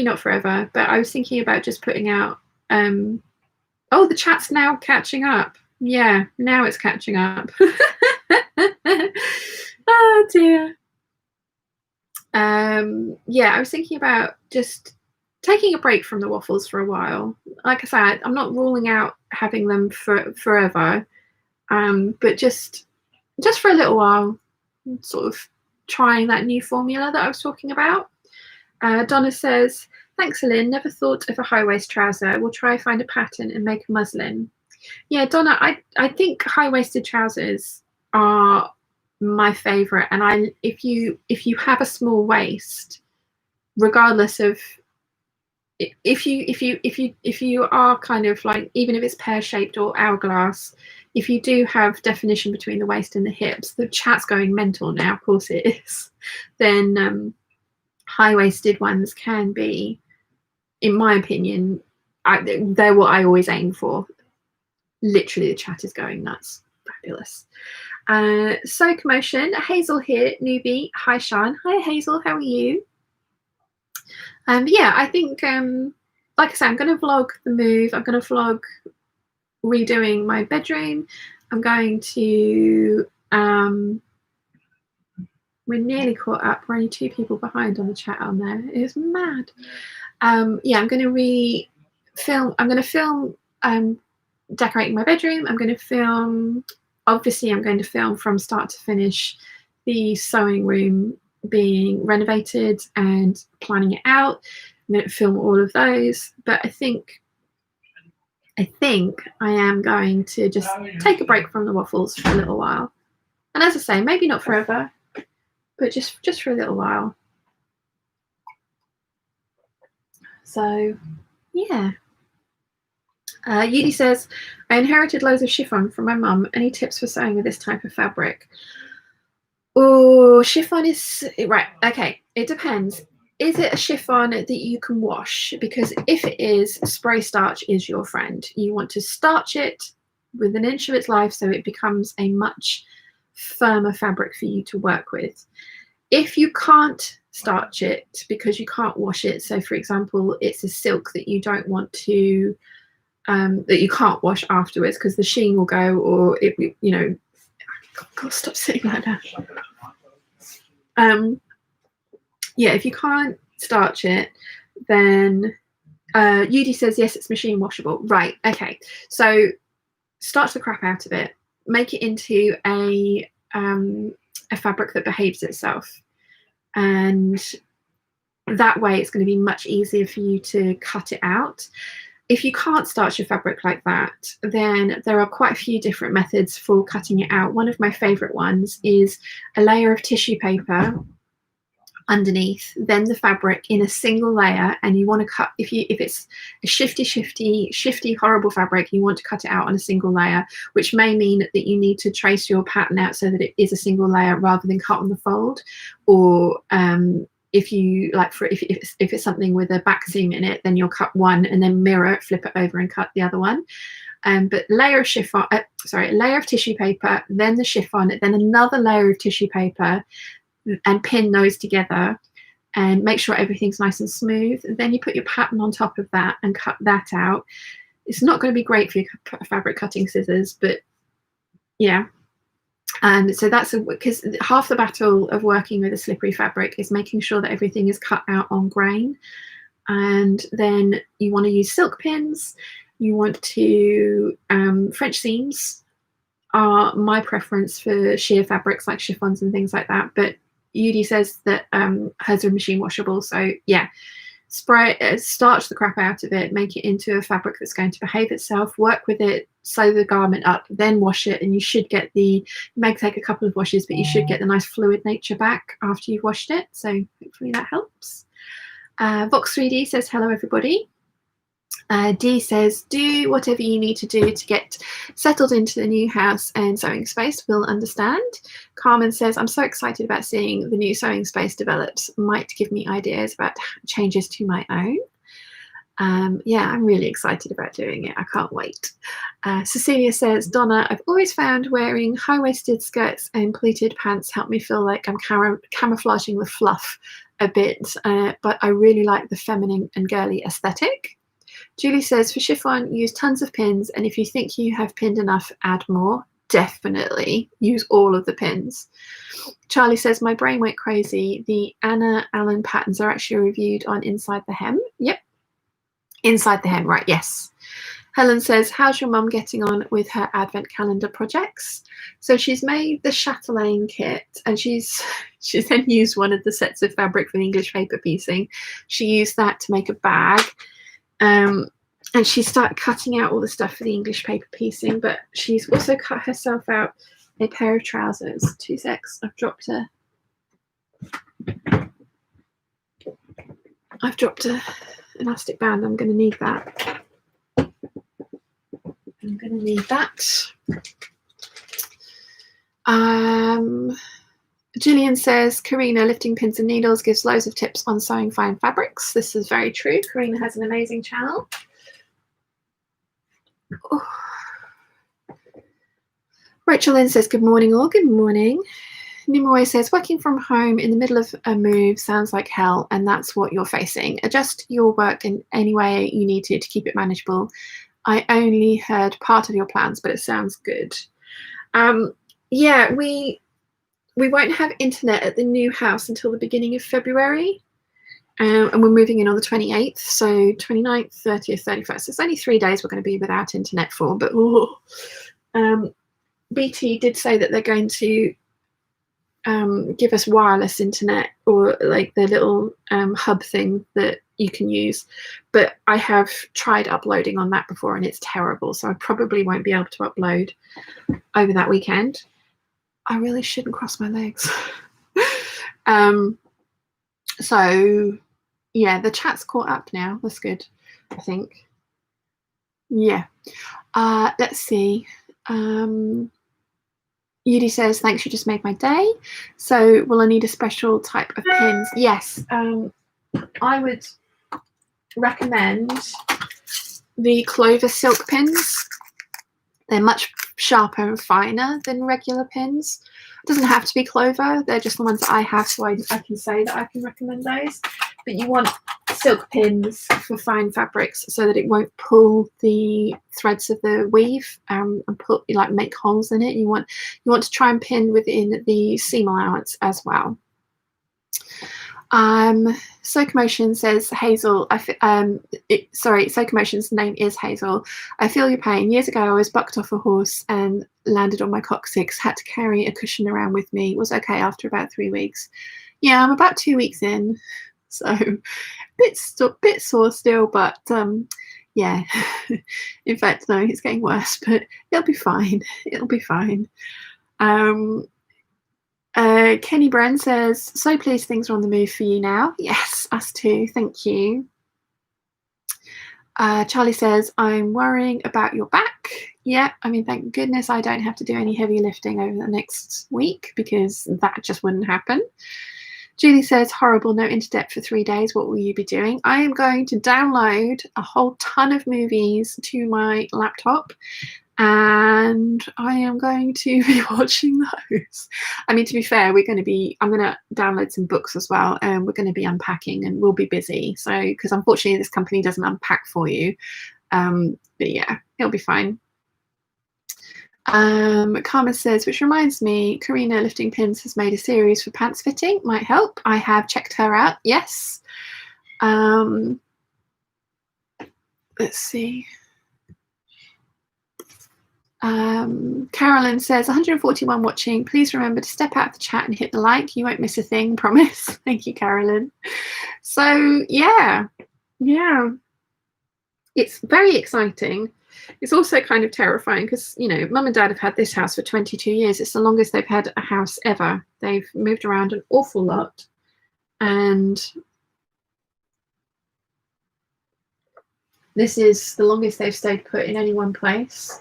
not forever, but I was thinking about just putting out, oh, the chat's now catching up. Yeah, now it's catching up. Oh dear. Yeah, I was thinking about just taking a break from the waffles for a while. Like I said, I'm not ruling out having them for forever, but just for a little while, sort of trying that new formula that I was talking about. Donna says, thanks, Lynn. Never thought of a high waist trouser. We'll try find a pattern and make a muslin. Yeah, Donna, I think high waisted trousers are my favorite, and if you have a small waist, regardless of if you are kind of like, even if it's pear-shaped or hourglass, if you do have definition between the waist and the hips, the chat's going mental now, of course it is, then high-waisted ones can be, in my opinion, they're what I always aim for. Literally the chat is going nuts. Fabulous. So commotion, Hazel here, newbie. Hi Sean. Hi Hazel, how are you? Yeah, I think like I said, I'm going to vlog the move. I'm going to vlog redoing my bedroom. I'm going to we're nearly caught up. We're only 2 people behind on the chat on there. It's mad. Yeah, I'm going to film decorating my bedroom. I'm going to film, obviously I'm going to film from start to finish the sewing room being renovated and planning it out. I'm going to film all of those, but I think I am going to just take a break from the waffles for a little while. And as I say, maybe not forever, but just for a little while. So yeah. Yudi says, I inherited loads of chiffon from my mum. Any tips for sewing with this type of fabric? Oh, chiffon is right. Okay, it depends. Is it a chiffon that you can wash? Because if it is, spray starch is your friend. You want to starch it with an inch of its life so it becomes a much firmer fabric for you to work with. If you can't starch it because you can't wash it, so for example, it's a silk that you don't want to that you can't wash afterwards because the sheen will go, or it, you know, God, stop sitting like that. Yeah, if you can't starch it, then Yudi says yes, it's machine washable. Right, okay. So starch the crap out of it, make it into a fabric that behaves itself, and that way it's going to be much easier for you to cut it out. If you can't starch your fabric like that, then there are quite a few different methods for cutting it out. One of my favorite ones is a layer of tissue paper underneath, then the fabric in a single layer, and you want to cut, if it's a shifty horrible fabric, you want to cut it out on a single layer, which may mean that you need to trace your pattern out so that it is a single layer rather than cut on the fold, or if you like, if it's something with a back seam in it, then you'll cut one and then mirror it, flip it over and cut the other one. But layer of chiffon, layer of tissue paper, then the chiffon, then another layer of tissue paper, and pin those together and make sure everything's nice and smooth. And then you put your pattern on top of that and cut that out. It's not going to be great for your fabric cutting scissors, but yeah. And so that's because half the battle of working with a slippery fabric is making sure that everything is cut out on grain. And then you want to use silk pins. You want to French seams are my preference for sheer fabrics like chiffons and things like that. But Yudi says that hers are machine washable. So yeah, starch the crap out of it, make it into a fabric that's going to behave itself, work with it, sew the garment up, then wash it, and you should get it may take a couple of washes, but you should get the nice fluid nature back after you've washed it. So hopefully that helps. Vox 3D says hello everybody. Dee says, do whatever you need to do to get settled into the new house and sewing space. We'll understand. Carmen says, I'm so excited about seeing the new sewing space developed. Might give me ideas about changes to my own. Yeah, I'm really excited about doing it. I can't wait. Cecilia says, Donna, I've always found wearing high-waisted skirts and pleated pants help me feel like I'm camouflaging the fluff a bit, but I really like the feminine and girly aesthetic. Julie says, for chiffon, use tons of pins, and if you think you have pinned enough, add more. Definitely use all of the pins. Charlie says, my brain went crazy. The Anna Allen patterns are actually reviewed on Inside the Hem. Yep. Inside the Hem, right, yes. Helen says, how's your mum getting on with her advent calendar projects? So she's made the chatelaine kit, and she's then used one of the sets of fabric for the English paper piecing. She used that to make a bag. And she started cutting out all the stuff for the English paper piecing, but she's also cut herself out a pair of trousers. 2 secs, I've dropped an elastic band. I'm going to need that. Gillian says, Karina, lifting pins and needles gives loads of tips on sewing fine fabrics. This is very true. Karina has an amazing channel. Oh. Rachel Lynn says, good morning all. Good morning. Nimue says, working from home in the middle of a move sounds like hell, and that's what you're facing. Adjust your work in any way you need to keep it manageable. I only heard part of your plans, but it sounds good. Yeah, we won't have internet at the new house until the beginning of February. And we're moving in on the 28th, so 29th, 30th, 31st. It's only 3 days we're going to be without internet for, but BT did say that they're going to give us wireless internet, or like the little hub thing that you can use. But I have tried uploading on that before and it's terrible, so I probably won't be able to upload over that weekend. I really shouldn't cross my legs. So yeah, the chat's caught up now. That's good, I think. Yeah. Let's see. Yudi says, thanks, you just made my day. So will I need a special type of pins? Yes. I would recommend the Clover silk pins. They're much sharper and finer than regular pins. It doesn't have to be Clover. They're just the ones that I have, so I can say that I can recommend those. But you want silk pins for fine fabrics so that it won't pull the threads of the weave and make holes in it. You want to try and pin within the seam allowance as well. Socomotion says, Hazel, Socomotion's name is Hazel. I feel your pain. Years ago, I was bucked off a horse and landed on my coccyx, had to carry a cushion around with me. Was okay after about 3 weeks. Yeah, I'm about 2 weeks in, so bit sore still, but yeah. In fact, no, it's getting worse, but it'll be fine. It'll be fine. Kenny Bren says, so pleased things are on the move for you now. Yes, us too. Thank you. Charlie says, I'm worrying about your back. Yeah, I mean, thank goodness I don't have to do any heavy lifting over the next week, because that just wouldn't happen. Julie says, horrible, no internet for 3 days. What will you be doing? I am going to download a whole ton of movies to my laptop, and I am going to be watching those. I mean, to be fair, I'm going to download some books as well, and we're going to be unpacking, and we'll be busy. So, because unfortunately this company doesn't unpack for you. But yeah, it'll be fine. Karma says, which reminds me, Karina Lifting Pins has made a series for pants fitting. Might help. I have checked her out. Yes. Let's see. Carolyn says, 141 watching. Please remember to step out of the chat and hit the like. You won't miss a thing, promise. Thank you, Carolyn. So yeah, it's very exciting. It's also kind of terrifying because, you know, mum and dad have had this house for 22 years. It's the longest they've had a house ever. They've moved around an awful lot, and this is the longest they've stayed put in any one place.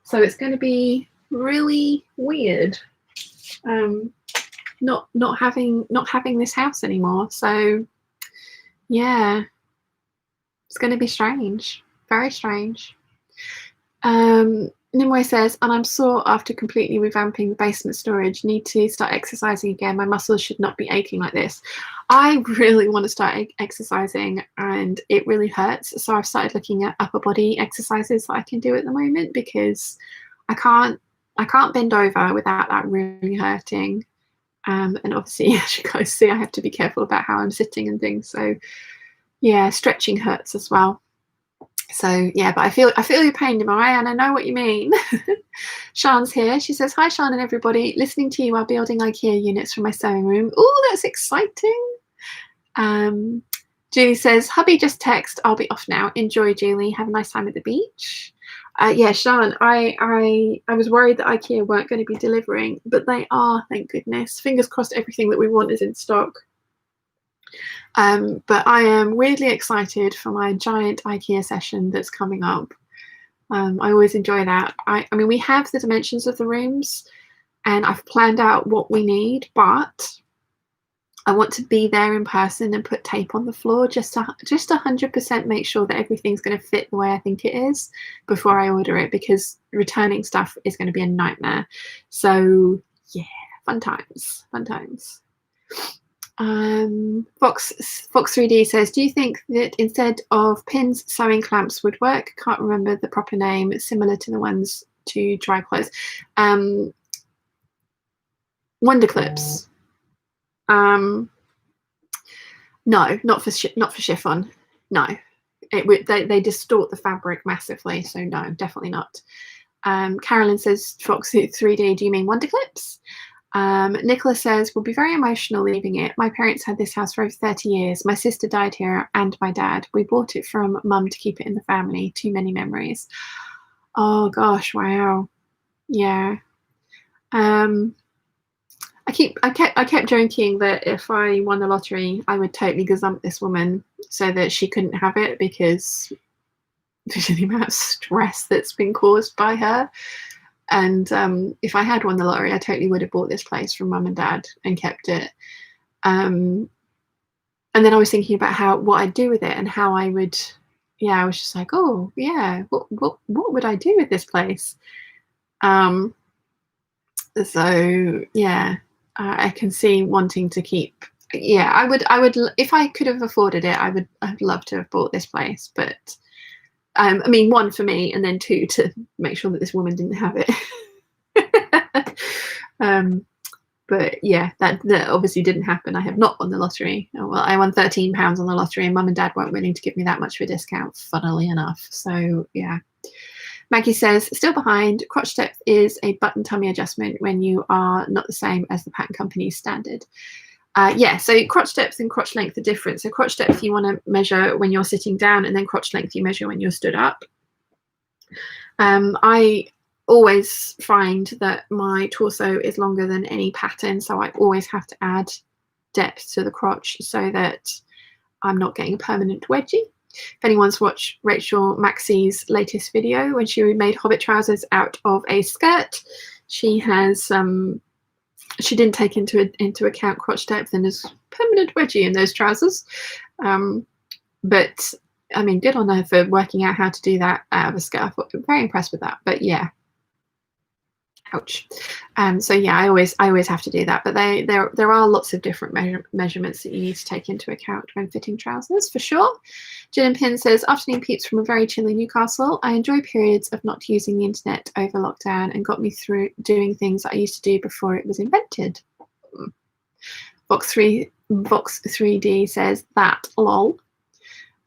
So it's going to be really weird, not having this house anymore. So yeah, it's going to be strange, very strange. Nimue says, and I'm sore after completely revamping the basement storage. Need to start exercising again. My muscles should not be aching like this. I really want to start exercising, and it really hurts. So I've started looking at upper body exercises that I can do at the moment, because I can't bend over without that really hurting. And obviously, as you guys see, I have to be careful about how I'm sitting and things. So yeah, stretching hurts as well. So yeah, but I feel your pain, Nimue, and I know what you mean. Sian's here. She says, hi Sian and everybody, listening to you while building IKEA units for my sewing room. Oh, that's exciting. Julie says, hubby just text, I'll be off now. Enjoy, Julie, have a nice time at the beach. Yeah, Sian, I was worried that IKEA weren't going to be delivering, but they are, thank goodness. Fingers crossed everything that we want is in stock. But I am weirdly excited for my giant IKEA session that's coming up. I always enjoy that. I mean, we have the dimensions of the rooms, and I've planned out what we need, but I want to be there in person and put tape on the floor just 100% make sure that everything's going to fit the way I think it is before I order it, because returning stuff is going to be a nightmare. So yeah, fun times. Fox 3D says, do you think that instead of pins, sewing clamps would work? Can't remember the proper name, similar to the ones to dry clothes. Wonder clips. No, not for chiffon. No, they distort the fabric massively. So no, definitely not. Carolyn says, Fox 3D, do you mean wonder clips? Nicola says, we'll be very emotional leaving it. My parents had this house for over 30 years. My sister died here, and my dad. We bought it from mum to keep it in the family. Too many memories. Oh gosh, wow. Yeah. I kept joking that if I won the lottery, I would totally gazump this woman so that she couldn't have it, because the amount of stress that's been caused by her. And if I had won the lottery, I totally would have bought this place from mum and dad and kept it. And then I was thinking about what I'd do with it and how I would. Yeah, I was just like, oh yeah, what would I do with this place? So yeah, I can see wanting to keep. Yeah, I would if I could have afforded it, I'd love to have bought this place, but. I mean, one for me, and then two to make sure that this woman didn't have it. But yeah, that obviously didn't happen. I have not won the lottery. Well, I won £13 on the lottery, and mum and dad weren't willing to give me that much of a discount, funnily enough. So yeah. Maggie says, still behind. Crotch depth is a button tummy adjustment when you are not the same as the pattern company's standard. Yeah, so crotch depth and crotch length are different. So crotch depth you want to measure when you're sitting down, and then crotch length you measure when you're stood up. I always find that my torso is longer than any pattern, so I always have to add depth to the crotch so that I'm not getting a permanent wedgie. If anyone's watched Rachel Maxey's latest video when she made hobbit trousers out of a skirt, she has she didn't take into account crotch depth and has permanent wedgie in those trousers. But I mean, good on her for working out how to do that out of a scarf. I'm very impressed with that. But yeah, ouch. So yeah, I always have to do that. But there are lots of different measurements that you need to take into account when fitting trousers, for sure. Gin and Pin says, afternoon peeps from a very chilly Newcastle. I enjoy periods of not using the internet over lockdown and got me through doing things I used to do before it was invented. Box 3D says that lol.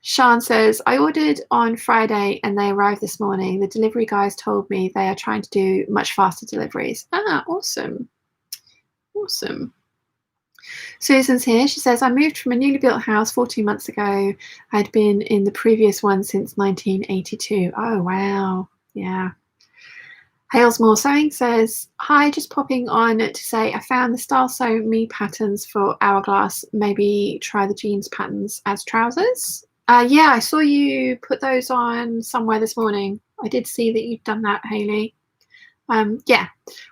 Sean says, I ordered on Friday and they arrived this morning. The delivery guys told me they are trying to do much faster deliveries. Ah, awesome. Awesome. Susan's here. She says, I moved from a newly built house 14 months ago. I'd been in the previous one since 1982. Oh, wow. Yeah. Halesmore Sewing says, hi, just popping on to say I found the Style Sew Me patterns for Hourglass. Maybe try the jeans patterns as trousers. Yeah, I saw you put those on somewhere this morning. I did see that you've done that, Hayley. Yeah,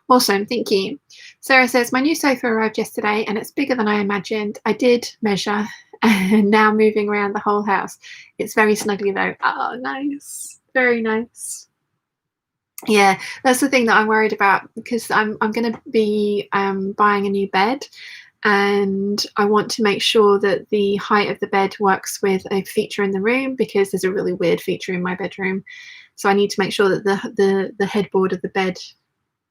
awesome, thank you. Sarah says, my new sofa arrived yesterday and it's bigger than I imagined. I did measure and now moving around the whole house. It's very snuggly though. Oh, nice, very nice. Yeah, that's the thing that I'm worried about, because I'm going to be buying a new bed, and I want to make sure that the height of the bed works with a feature in the room, because there's a really weird feature in my bedroom. So I need to make sure that the headboard of the bed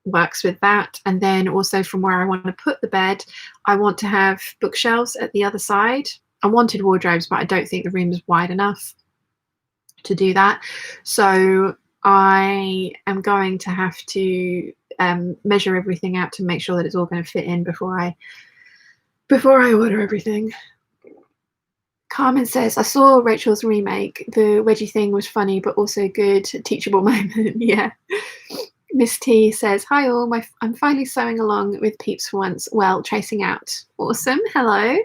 works with that. And then also from where I want to put the bed, I want to have bookshelves at the other side. I wanted wardrobes, but I don't think the room is wide enough to do that. So I am going to have to measure everything out to make sure that it's all going to fit in before I order everything. Carmen says, I saw Rachel's remake. The wedgie thing was funny, but also good, teachable moment. Yeah. Miss T says, hi all, I'm finally sewing along with Peeps for once. Well, tracing out. Awesome. Hello.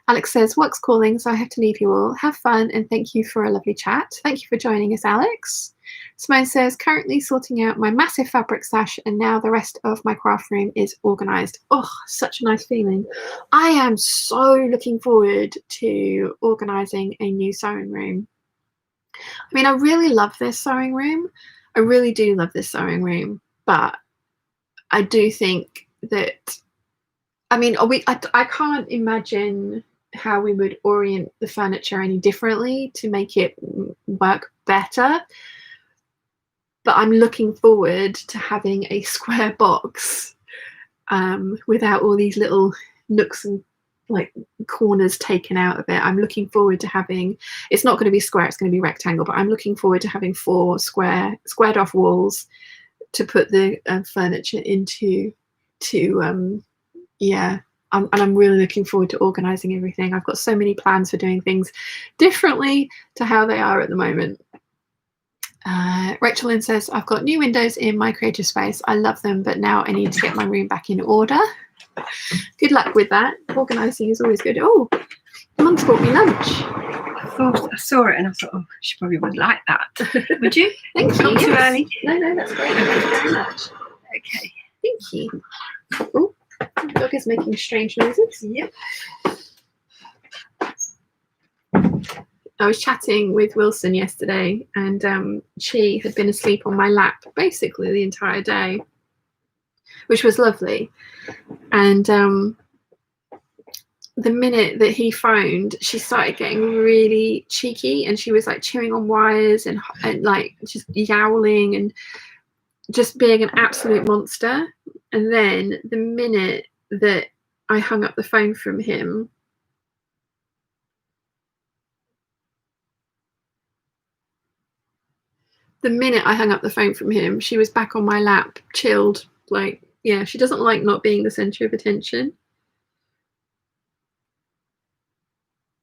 Alex says, work's calling, so I have to leave you all. Have fun and thank you for a lovely chat. Thank you for joining us, Alex. Simone says, currently sorting out my massive fabric stash and now the rest of my craft room is organised. Oh, such a nice feeling. I am so looking forward to organising a new sewing room. I mean, I really love this sewing room. I really do love this sewing room, but I do think that, I mean, I can't imagine how we would orient the furniture any differently to make it work better. But I'm looking forward to having a square box without all these little nooks and like corners taken out of it. I'm looking forward to having, it's not going to be square, it's going to be rectangle, but I'm looking forward to having 4 squared off walls to put the furniture into. Yeah, and I'm really looking forward to organising everything. I've got so many plans for doing things differently to how they are at the moment. Rachel Lynn says, I've got new windows in my creative space. I love them, but now I need to get my room back in order. Good luck with that. Organising is always good. Oh, Mum's brought me lunch. I saw it and I thought, oh, she probably would like that. Would you? Thank you. Not too early? No, that's great. Thank you very much. Okay. Thank you. Oh, the dog is making strange noises. Yep. I was chatting with Wilson yesterday, and she had been asleep on my lap basically the entire day, which was lovely. And the minute that he phoned, she started getting really cheeky, and she was like chewing on wires and like just yowling and just being an absolute monster. And then the minute that I hung up the phone from him, she was back on my lap, chilled. Like, yeah, she doesn't like not being the center of attention.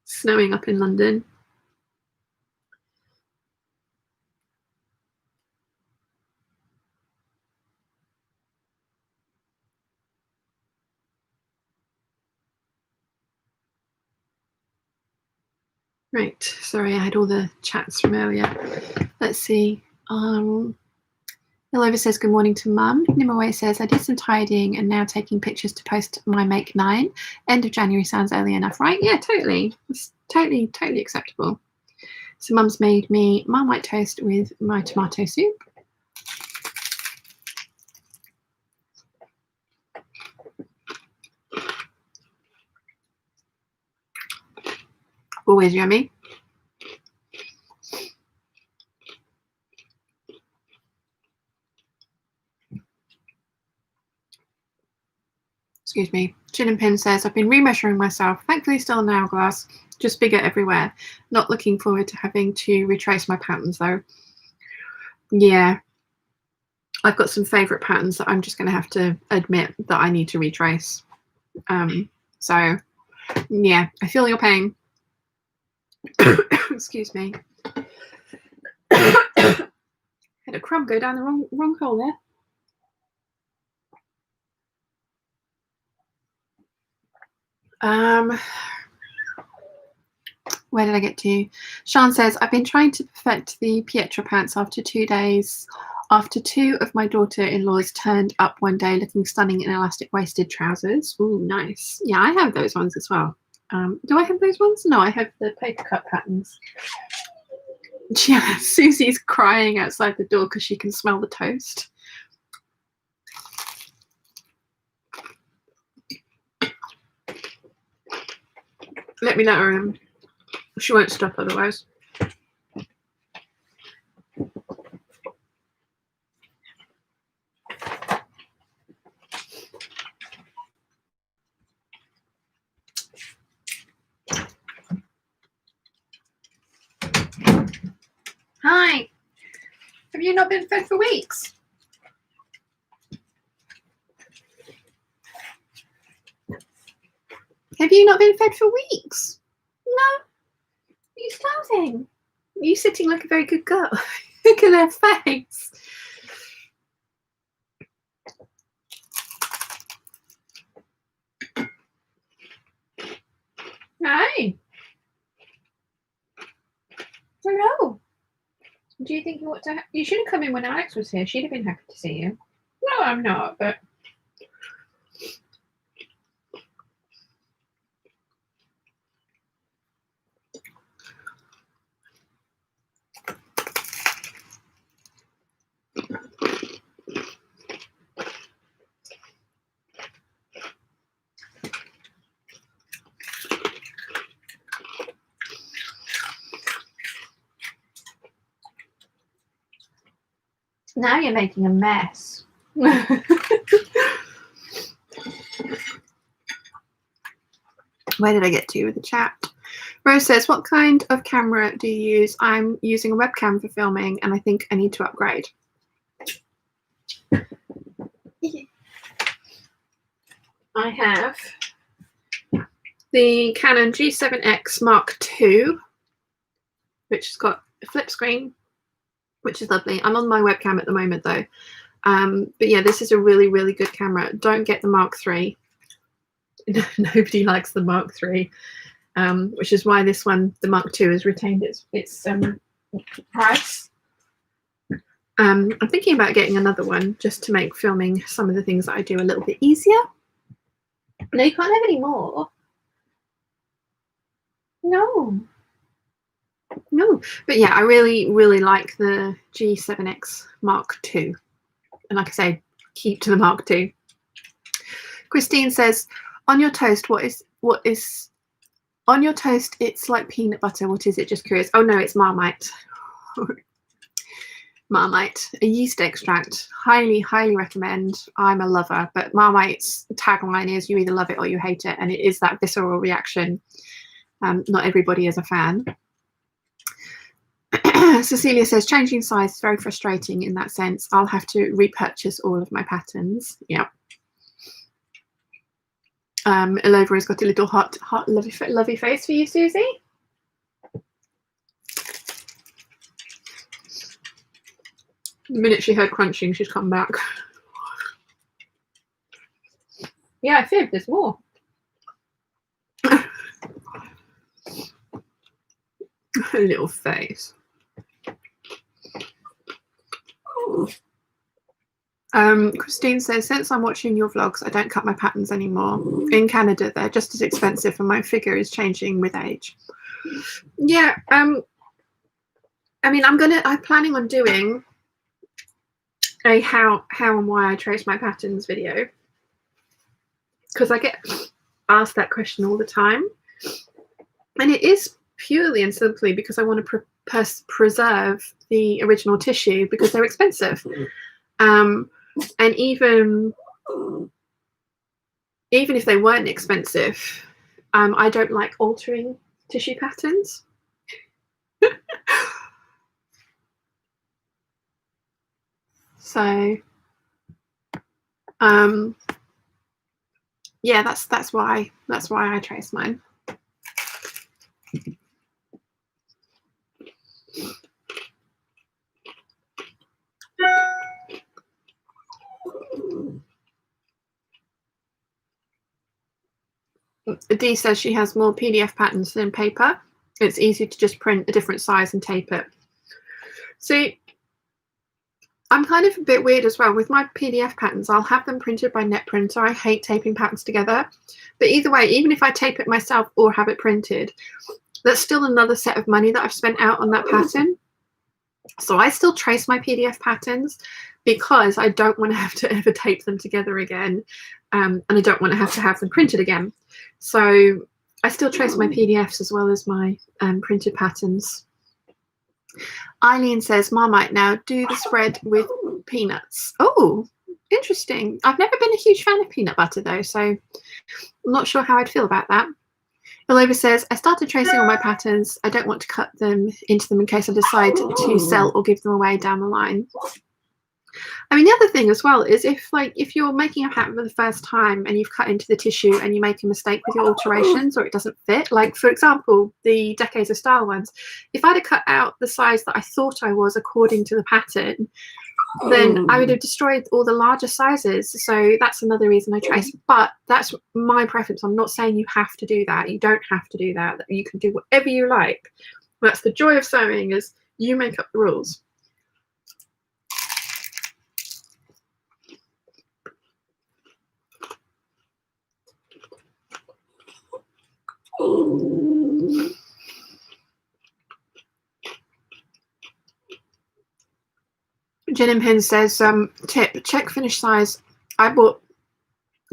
Snowing up in London. Right, sorry, I had all the chats from earlier. Let's see. Ilova says, good morning to Mum. Nimaway says, I did some tidying and now taking pictures to post my Make 9. End of January sounds early enough, right? Yeah, totally. It's totally acceptable. So Mum's made me Marmite toast with my tomato soup. Always yummy. Excuse me. Chin and Pin says, I've been remeasuring myself. Thankfully still an hourglass, just bigger everywhere. Not looking forward to having to retrace my patterns though. Yeah. I've got some favourite patterns that I'm just going to have to admit that I need to retrace. So, yeah, I feel your pain. Excuse me. Had a crumb go down the wrong hole there. Where did I get to? Sean says, I've been trying to perfect the Pietra pants after 2 days. After 2 of my daughter-in-laws turned up one day looking stunning in elastic-waisted trousers. Ooh, nice. Yeah, I have those ones as well. Do I have those ones? No, I have the paper cut patterns. Yeah, Susie's crying outside the door because she can smell the toast. Let me let her in. She won't stop otherwise. Hi. Have you not been fed for weeks? Have you not been fed for weeks? No. Are you starving? Are you sitting like a very good girl? Look at her face. Hi. Hello. Do you think you ought to? You should have come in when Alex was here. She'd have been happy to see you. No, I'm not, but. Now you're making a mess. Where did I get to with the chat? Rose says, what kind of camera do you use? I'm using a webcam for filming and I think I need to upgrade. I have the Canon G7X Mark II, which has got a flip screen, which is lovely. I'm on my webcam at the moment though. But yeah, this is a really good camera. Don't get the Mark III. Nobody likes the Mark III, which is why this one, the Mark II, has retained its price. I'm thinking about getting another one just to make filming some of the things that I do a little bit easier. No, you can't have any more. No. But yeah, I really like the G7X Mark II. And like I say, keep to the Mark II. Christine says, on your toast, what is on your toast? It's like peanut butter. What is it? Just curious. Oh no, it's Marmite. Marmite, a yeast extract. Highly recommend. I'm a lover, but Marmite's tagline is you either love it or you hate it, and it is that visceral reaction. Not everybody is a fan. Cecilia says, changing size is very frustrating in that sense. I'll have to repurchase all of my patterns. Yeah. Ilova has got a little hot lovely face for you, Susie. The minute she heard crunching, she's come back. Yeah, I fibbed. There's more. A little face. Christine says, since I'm watching your vlogs, I don't cut my patterns anymore. In Canada, they're just as expensive and my figure is changing with age. Yeah, I mean, I'm planning on doing a how and why I trace my patterns video, because I get asked that question all the time, and it is purely and simply because I want to preserve the original tissue because they're expensive. And even if they weren't expensive, I don't like altering tissue patterns. So yeah, that's why I trace mine. Dee says she has more PDF patterns than paper. It's easy to just print a different size and tape it. See, I'm kind of a bit weird as well. With my PDF patterns, I'll have them printed by net printer. I hate taping patterns together. But either way, even if I tape it myself or have it printed, that's still another set of money that I've spent out on that pattern. So I still trace my PDF patterns because I don't want to have to ever tape them together again. And I don't want to have them printed again. So I still trace my PDFs as well as my printed patterns. Eileen says, Marmite now, do the spread with peanuts. Oh, interesting. I've never been a huge fan of peanut butter though, so I'm not sure how I'd feel about that. Ilova says, I started tracing all my patterns. I don't want to cut them into them in case I decide to sell or give them away down the line. I mean, the other thing as well is if you're making a pattern for the first time and you've cut into the tissue and you make a mistake with your alterations or it doesn't fit, like for example, the Decades of Style ones, if I'd have cut out the size that I thought I was according to the pattern, then I would have destroyed all the larger sizes. So that's another reason I trace, but that's my preference. I'm not saying you have to do that. You don't have to do that. You can do whatever you like. That's the joy of sewing, is you make up the rules. Jen and Pin says, tip, check finish size. I bought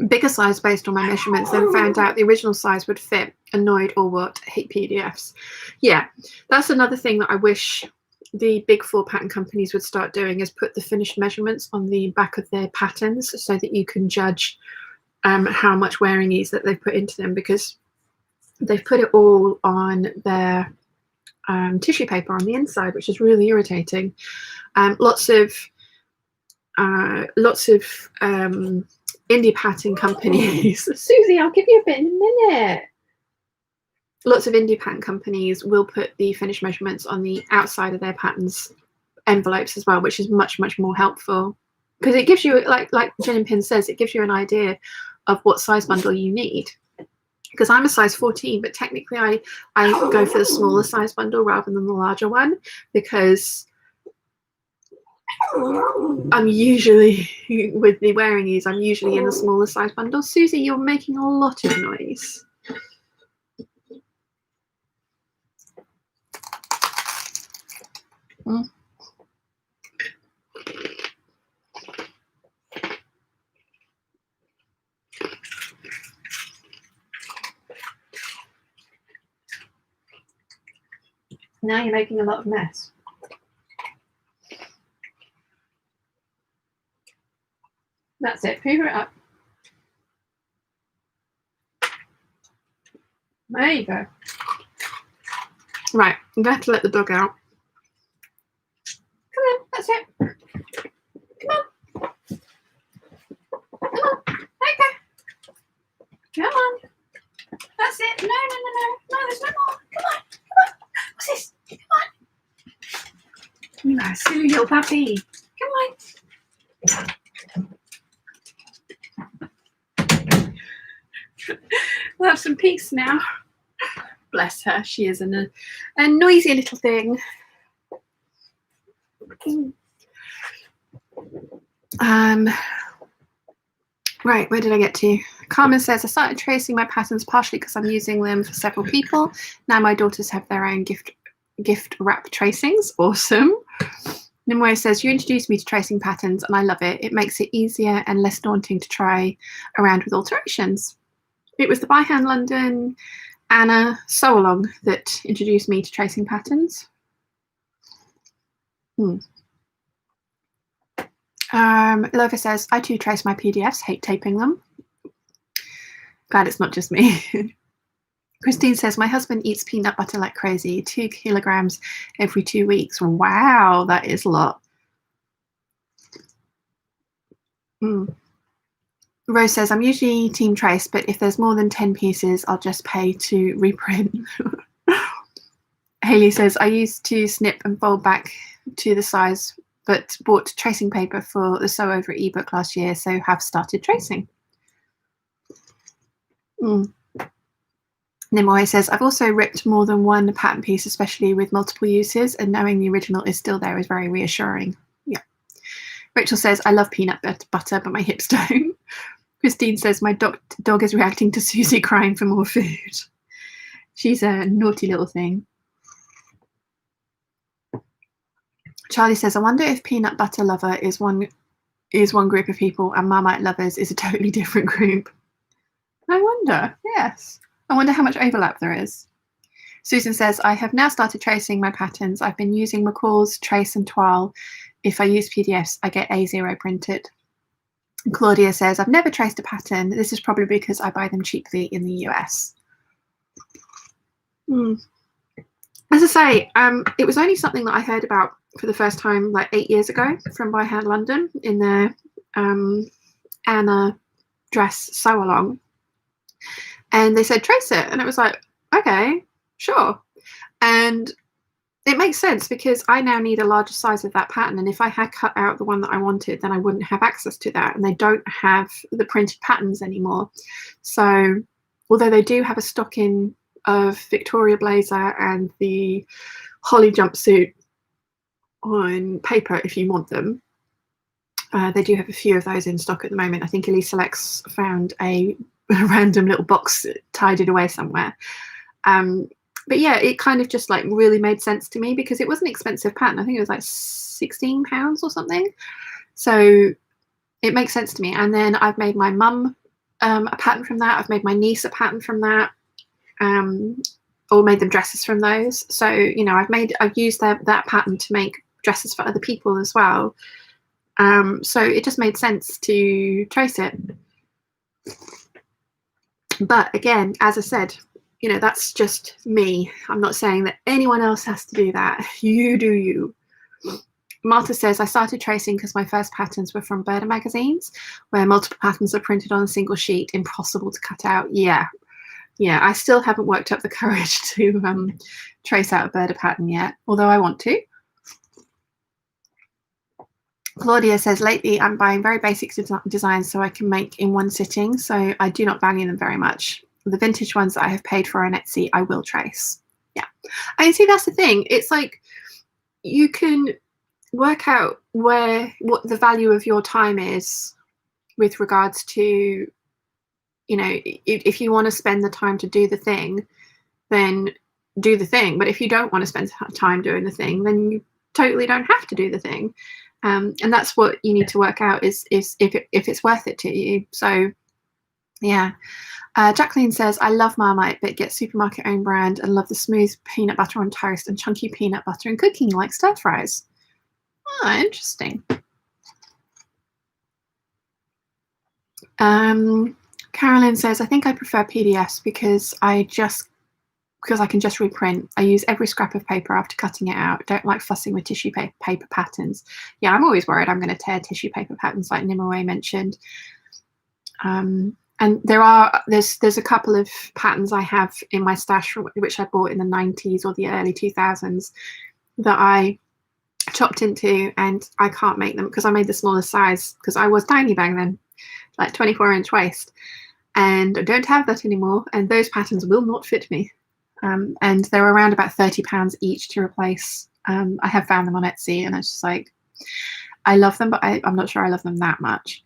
bigger size based on my measurements, then found out the original size would fit. Annoyed or what? Hate PDFs. Yeah, that's another thing that I wish the big 4 pattern companies would start doing, is put the finished measurements on the back of their patterns so that you can judge how much wearing ease that they've put into them, because they've put it all on their tissue paper on the inside, which is really irritating. Lots of indie pattern companies. Susie, I'll give you a bit in a minute. Lots of indie pattern companies will put the finished measurements on the outside of their patterns envelopes as well, which is much more helpful, because it gives you, like Jen and Pin says, it gives you an idea of what size bundle you need. Because I'm a size 14, but technically I go for the smaller size bundle rather than the larger one, because I'm usually, with the wearing ease, I'm usually in the smaller size bundle. Susie, you're making a lot of noise. Now you're making a lot of mess. That's it. Hoover it up. There you go. Right, I'm going to have to let the dog out. Come on, that's it. Come on. Come on. There you go. Come on. That's it. No, there's no more. Come on. What's this? Come on. You are a silly little puppy. Come on. We'll have some peace now. Bless her. She is a noisy little thing. Right, where did I get to? Carmen says, I started tracing my patterns partially because I'm using them for several people. Now my daughters have their own gift wrap tracings. Awesome. Nimue says, you introduced me to tracing patterns and I love it. It makes it easier and less daunting to try around with alterations. It was the By Hand London Anna Sew Along that introduced me to tracing patterns. Lova says, I too trace my PDFs, hate taping them. Glad it's not just me. Christine says, my husband eats peanut butter like crazy, 2 kilograms every 2 weeks. Wow, that is a lot. Rose says, I'm usually team trace, but if there's more than 10 pieces, I'll just pay to reprint. Haley says, I used to snip and fold back to the size, but bought tracing paper for the Sew Over ebook last year, so have started tracing. Nimoy says, I've also ripped more than one pattern piece, especially with multiple uses, and knowing the original is still there is very reassuring. Yeah. Rachel says, I love peanut butter, but my hips don't. Christine says, my dog is reacting to Susie crying for more food. She's a naughty little thing. Charlie says, I wonder if peanut butter lover is one group of people and Marmite lovers is a totally different group. I wonder, yes. I wonder how much overlap there is. Susan says, I have now started tracing my patterns. I've been using McCall's Trace and Toile. If I use PDFs, I get A0 printed. And Claudia says, I've never traced a pattern. This is probably because I buy them cheaply in the US. As I say, it was only something that I heard about for the first time like 8 years ago from By Hand London in their Anna dress sew along. And they said, trace it. And it was like, okay, sure. And it makes sense because I now need a larger size of that pattern. And if I had cut out the one that I wanted, then I wouldn't have access to that. And they don't have the printed patterns anymore. So although they do have a stock in of Victoria blazer and the Holly jumpsuit on paper if you want them, they do have a few of those in stock at the moment. I think Elise Selects found a random little box tidied away somewhere. But yeah, it kind of just like really made sense to me because it was an expensive pattern. I think it was like £16 or something. So it makes sense to me. And then I've made my mum a pattern from that. I've made my niece a pattern from that. Or made them dresses from those. So, you know, I've used that pattern to make dresses for other people as well. So it just made sense to trace it. But again, as I said, you know, that's just me. I'm not saying that anyone else has to do that. You do you. Martha says, I started tracing because my first patterns were from Burda magazines, where multiple patterns are printed on a single sheet, impossible to cut out. Yeah, I still haven't worked up the courage to trace out a Burda pattern yet, although I want to. Claudia says, lately I'm buying very basic designs so I can make in one sitting, so I do not value them very much. The vintage ones that I have paid for on Etsy, I will trace. Yeah. I see, that's the thing. It's like you can work out what the value of your time is with regards to, you know, if you want to spend the time to do the thing, then do the thing. But if you don't want to spend time doing the thing, then you totally don't have to do the thing. And that's what you need to work out is if it's worth it to you. So yeah. Jacqueline says, I love Marmite, but get supermarket own brand and love the smooth peanut butter on toast and chunky peanut butter and cooking like stir fries. Oh, interesting. Carolyn says, I think I prefer PDFs because I can just reprint. I use every scrap of paper after cutting it out. Don't like fussing with tissue paper patterns. Yeah, I'm always worried I'm going to tear tissue paper patterns like Nimue mentioned. And there's a couple of patterns I have in my stash which I bought in the 90s or the early 2000s that I chopped into, and I can't make them because I made the smallest size because I was tiny back then, like 24-inch waist, and I don't have that anymore, and those patterns will not fit me. And they're around about £30 each to replace. I have found them on Etsy, and it's just like, I love them, but I'm not sure I love them that much.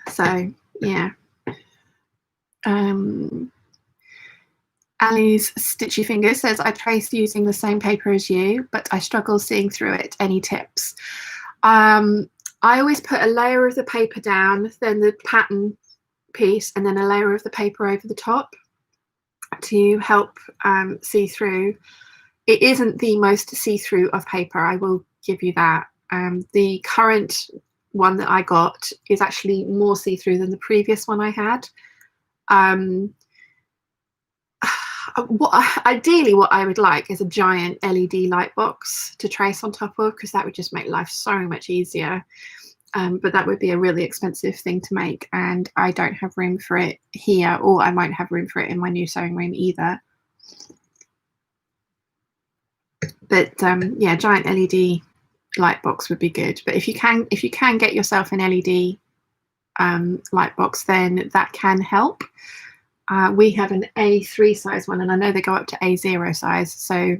So yeah. Ali's Stitchy Fingers says, I trace using the same paper as you, but I struggle seeing through it. Any tips? I always put a layer of the paper down, then the pattern piece, and then a layer of the paper over the top to help see through. It isn't the most see-through of paper, I will give you that. The current one that I got is actually more see-through than the previous one I had. Ideally what I would like is a giant LED light box to trace on top of, because that would just make life so much easier. But that would be a really expensive thing to make, and I don't have room for it here, or I won't have room for it in my new sewing room either. But yeah, giant LED light box would be good. But if you can get yourself an LED light box, then that can help. We have an A3 size one, and I know they go up to A0 size, so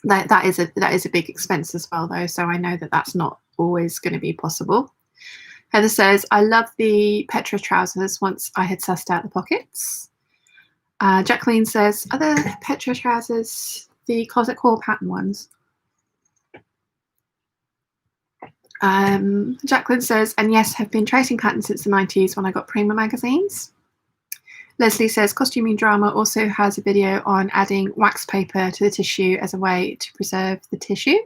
that is a big expense as well, though. So I know that that's not always going to be possible. Heather says, I love the Petra trousers once I had sussed out the pockets. Jacqueline says, are the Petra trousers the closet core pattern ones? Jacqueline says, and yes, have been tracing patterns since the 90s when I got Prima magazines. Leslie says, Costuming Drama also has a video on adding wax paper to the tissue as a way to preserve the tissue.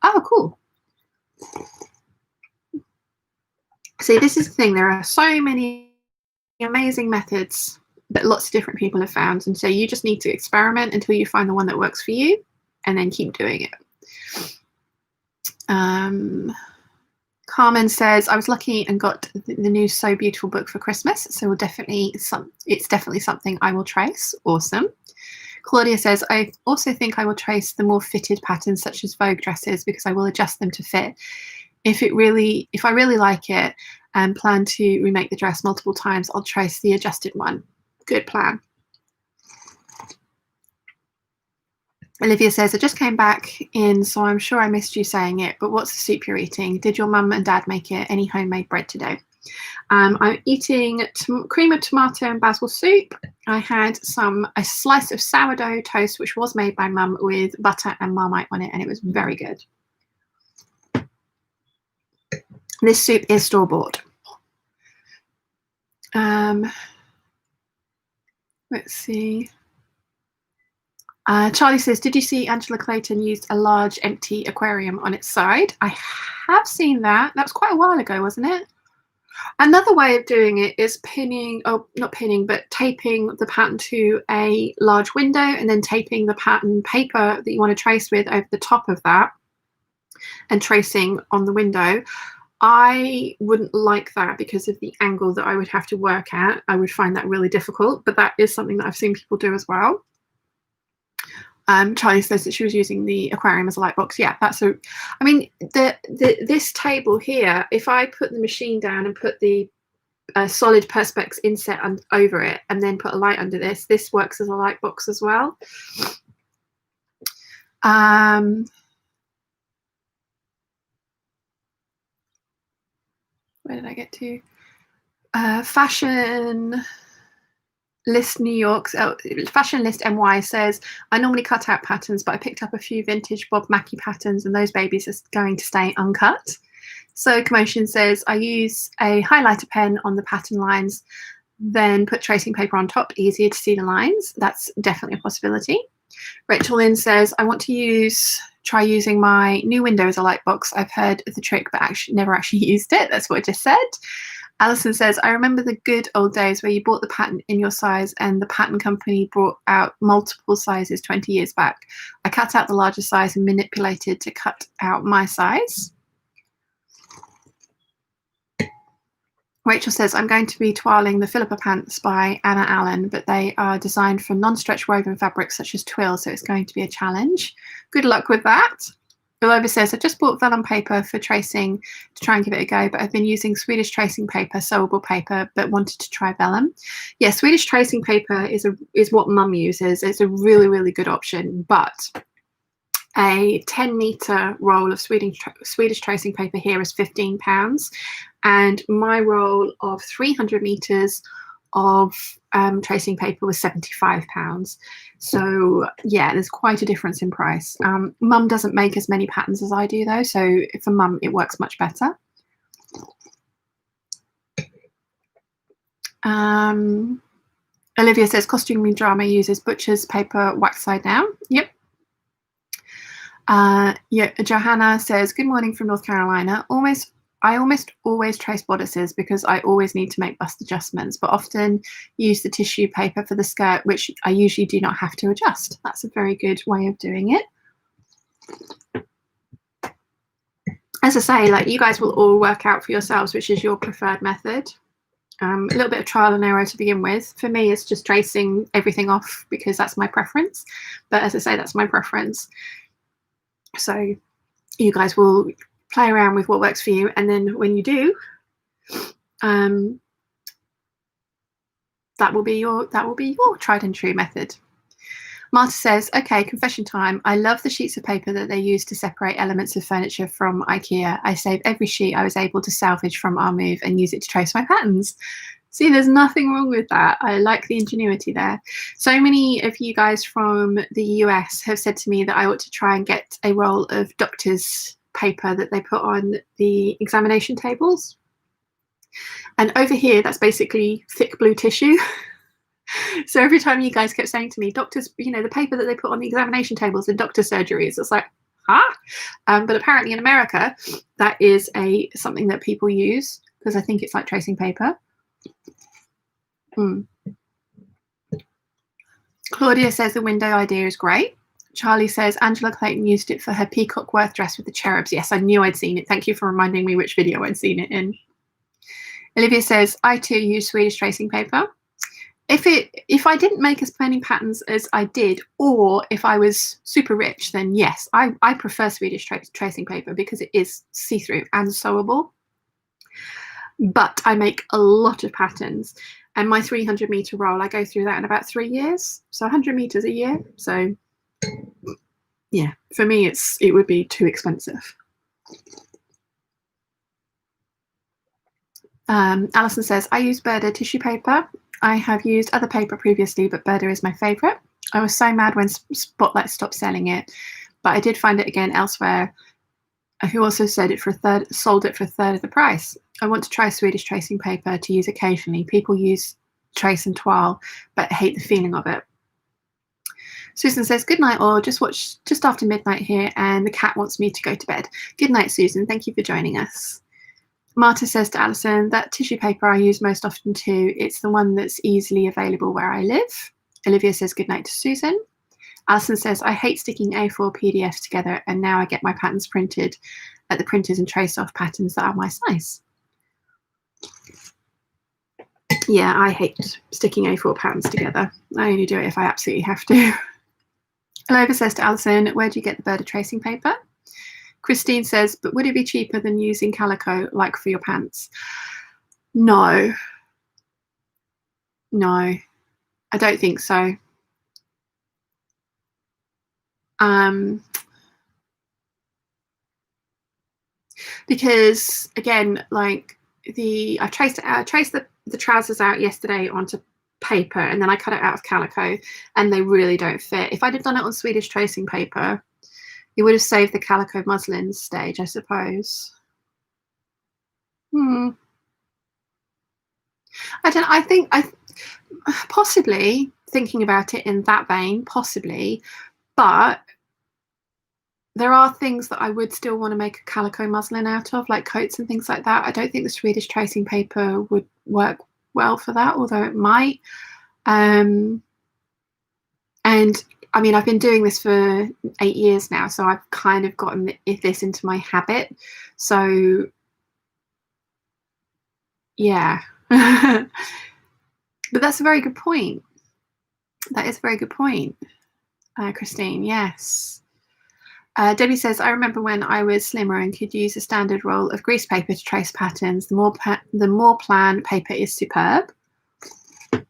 Oh, cool. See, this is the thing. There are so many amazing methods that lots of different people have found. And so you just need to experiment until you find the one that works for you, and then keep doing it. Carmen says, I was lucky and got the new So Beautiful book for Christmas, so it's definitely something I will trace. Awesome. Claudia says, I also think I will trace the more fitted patterns such as Vogue dresses, because I will adjust them to fit. If I really like it and plan to remake the dress multiple times, I'll trace the adjusted one. Good plan. Olivia says, I just came back in, so I'm sure I missed you saying it, but what's the soup you're eating? Did your mum and dad make it? Any homemade bread today? I'm eating cream of tomato and basil soup. I had a slice of sourdough toast, which was made by mum with butter and Marmite on it, and it was very good. This soup is store-bought. Let's see. Charlie says, did you see Angela Clayton used a large empty aquarium on its side? I have seen that. That was quite a while ago, wasn't it? Another way of doing it is taping the pattern to a large window, and then taping the pattern paper that you want to trace with over the top of that and tracing on the window. I wouldn't like that because of the angle that I would have to work at. I would find that really difficult, but that is something that I've seen people do as well. Charlie says that she was using the aquarium as a light box. Yeah, I mean, this table here, if I put the machine down and put the solid Perspex inset over it and then put a light under this works as a light box as well. Where did I get to? Fashion List New York's Fashion List NY says, I normally cut out patterns, but I picked up a few vintage Bob Mackie patterns, and those babies are going to stay uncut. So Commotion says, I use a highlighter pen on the pattern lines, then put tracing paper on top, easier to see the lines. That's definitely a possibility. Rachel Lynn says, I want to try using my new window as a light box. I've heard of the trick, but never actually used it. That's what I just said. Alison says, I remember the good old days where you bought the pattern in your size and the pattern company brought out multiple sizes 20 years back. I cut out the larger size and manipulated to cut out my size. Rachel says, I'm going to be toiling the Philippa pants by Anna Allen, but they are designed for non-stretch woven fabrics such as twill, so it's going to be a challenge. Good luck with that. Ilova says, I just bought vellum paper for tracing to try and give it a go, but I've been using Swedish tracing paper, sewable paper, but wanted to try vellum. Yeah, Swedish tracing paper is what mum uses. It's a really, really good option, but a 10-meter roll of Swedish tracing paper here is £15, and my roll of 300 meters of tracing paper was £75. So yeah, there's quite a difference in price. Mum doesn't make as many patterns as I do though, so for Mum it works much better. Olivia says costume drama uses butcher's paper wax side down. Yep. Yeah, Johanna says, good morning from North Carolina. I almost always trace bodices because I always need to make bust adjustments, but often use the tissue paper for the skirt, which I usually do not have to adjust. That's a very good way of doing it. As I say, like, you guys will all work out for yourselves which is your preferred method. A little bit of trial and error to begin with. For me, it's just tracing everything off because that's my preference. But as I say, that's my preference. So you guys will play around with what works for you, and then when you do, that will be your tried and true method. Marta says, okay, confession time. I love the sheets of paper that they use to separate elements of furniture from IKEA. I save every sheet I was able to salvage from our move and use it to trace my patterns. See, there's nothing wrong with that. I like the ingenuity there. So many of you guys from the US have said to me that I ought to try and get a roll of doctor's paper that they put on the examination tables. And over here, that's basically thick blue tissue. So every time you guys kept saying to me, doctors, you know, the paper that they put on the examination tables in doctor surgeries, it's like, huh? But apparently in America, that is something that people use because I think it's like tracing paper. Claudia says the window idea is great. Charlie says Angela Clayton used it for her Peacock Worth dress with the cherubs. Yes, I knew I'd seen it. Thank you for reminding me which video I'd seen it in. Olivia says, I too use Swedish tracing paper. If I didn't make as many patterns as I did, or if I was super rich, then yes, I prefer Swedish tracing paper because it is see-through and sewable. But I make a lot of patterns, and my 300 meter roll, I go through that in about 3 years, so 100 meters a year. So yeah, for me, it would be too expensive. Alison says, I use Burda tissue paper. I have used other paper previously, but Burda is my favourite. I was so mad when Spotlight stopped selling it, but I did find it again elsewhere, who also sold it for a third of the price. I want to try Swedish tracing paper to use occasionally. People use trace and toile, but hate the feeling of it. Susan says, good night all, just watched just after midnight here and the cat wants me to go to bed. Good night, Susan. Thank you for joining us. Marta says to Alison, that tissue paper I use most often too. It's the one that's easily available where I live. Olivia says good night to Susan. Alison says, I hate sticking A4 PDFs together and now I get my patterns printed at the printers and trace off patterns that are my size. Yeah, I hate sticking A4 patterns together. I only do it if I absolutely have to. Olivia says to Alison, where do you get the Burda tracing paper? Christine says, but would it be cheaper than using calico like for your pants? No. No, I don't think so. Because again, like I traced the trousers out yesterday onto paper and then I cut it out of calico and they really don't fit. If I'd have done it on Swedish tracing paper, it would have saved the calico muslin stage, I suppose. I think possibly, thinking about it in that vein, possibly, but there are things that I would still want to make a calico muslin out of, like coats and things like that. I don't think the Swedish tracing paper would work well for that, although it might. And I mean, I've been doing this for 8 years now, so I've kind of gotten this into my habit. So yeah. But that's a very good point. That is a very good point, Christine. Yes. Debbie says, I remember when I was slimmer and could use a standard roll of grease paper to trace patterns. The more plan paper is superb. I'm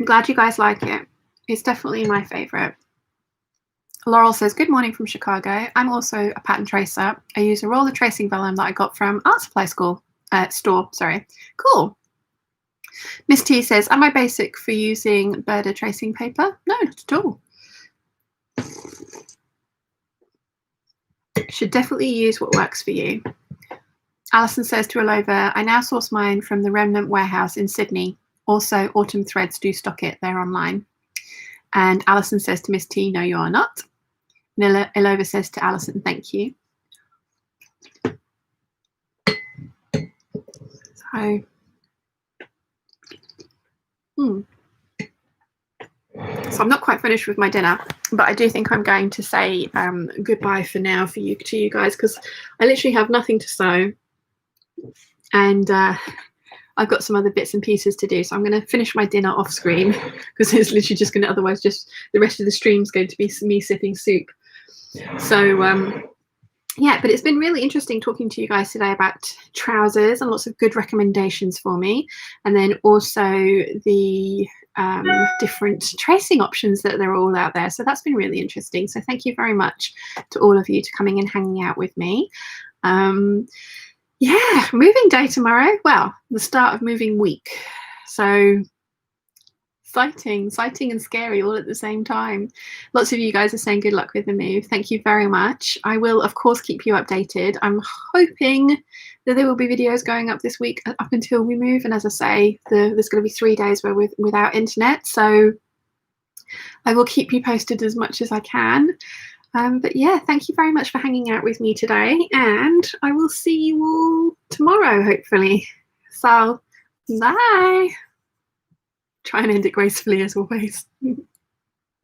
glad you guys like it. It's definitely my favourite. Laurel says, good morning from Chicago. I'm also a pattern tracer. I use a roller tracing vellum that I got from art supply store. Cool. Miss T says, am I basic for using Burda tracing paper? No, not at all. Should definitely use what works for you. Alison says to Alova, I now source mine from the Remnant Warehouse in Sydney. Also, Autumn Threads do stock it. They're online. And Alison says to Miss T, no, you are not. And Alova says to Alison, thank you. So, So I'm not quite finished with my dinner, but I do think I'm going to say goodbye for now to you guys, because I literally have nothing to sew, and I've got some other bits and pieces to do. So I'm going to finish my dinner off screen, because it's literally just going to, otherwise just the rest of the stream's going to be me sipping soup. So yeah, but it's been really interesting talking to you guys today about trousers and lots of good recommendations for me, and then also the different tracing options that they're all out there. So that's been really interesting. So thank you very much to all of you to coming and hanging out with me. Yeah, moving day tomorrow. Well, the start of moving week. So exciting and scary all at the same time. Lots of you guys are saying good luck with the move. Thank you very much. I will, of course, keep you updated. I'm hoping that there will be videos going up this week up until we move. And as I say, there's going to be 3 days where without internet. So I will keep you posted as much as I can. But yeah, thank you very much for hanging out with me today. And I will see you all tomorrow, hopefully. So, bye. Try and end it gracefully as always.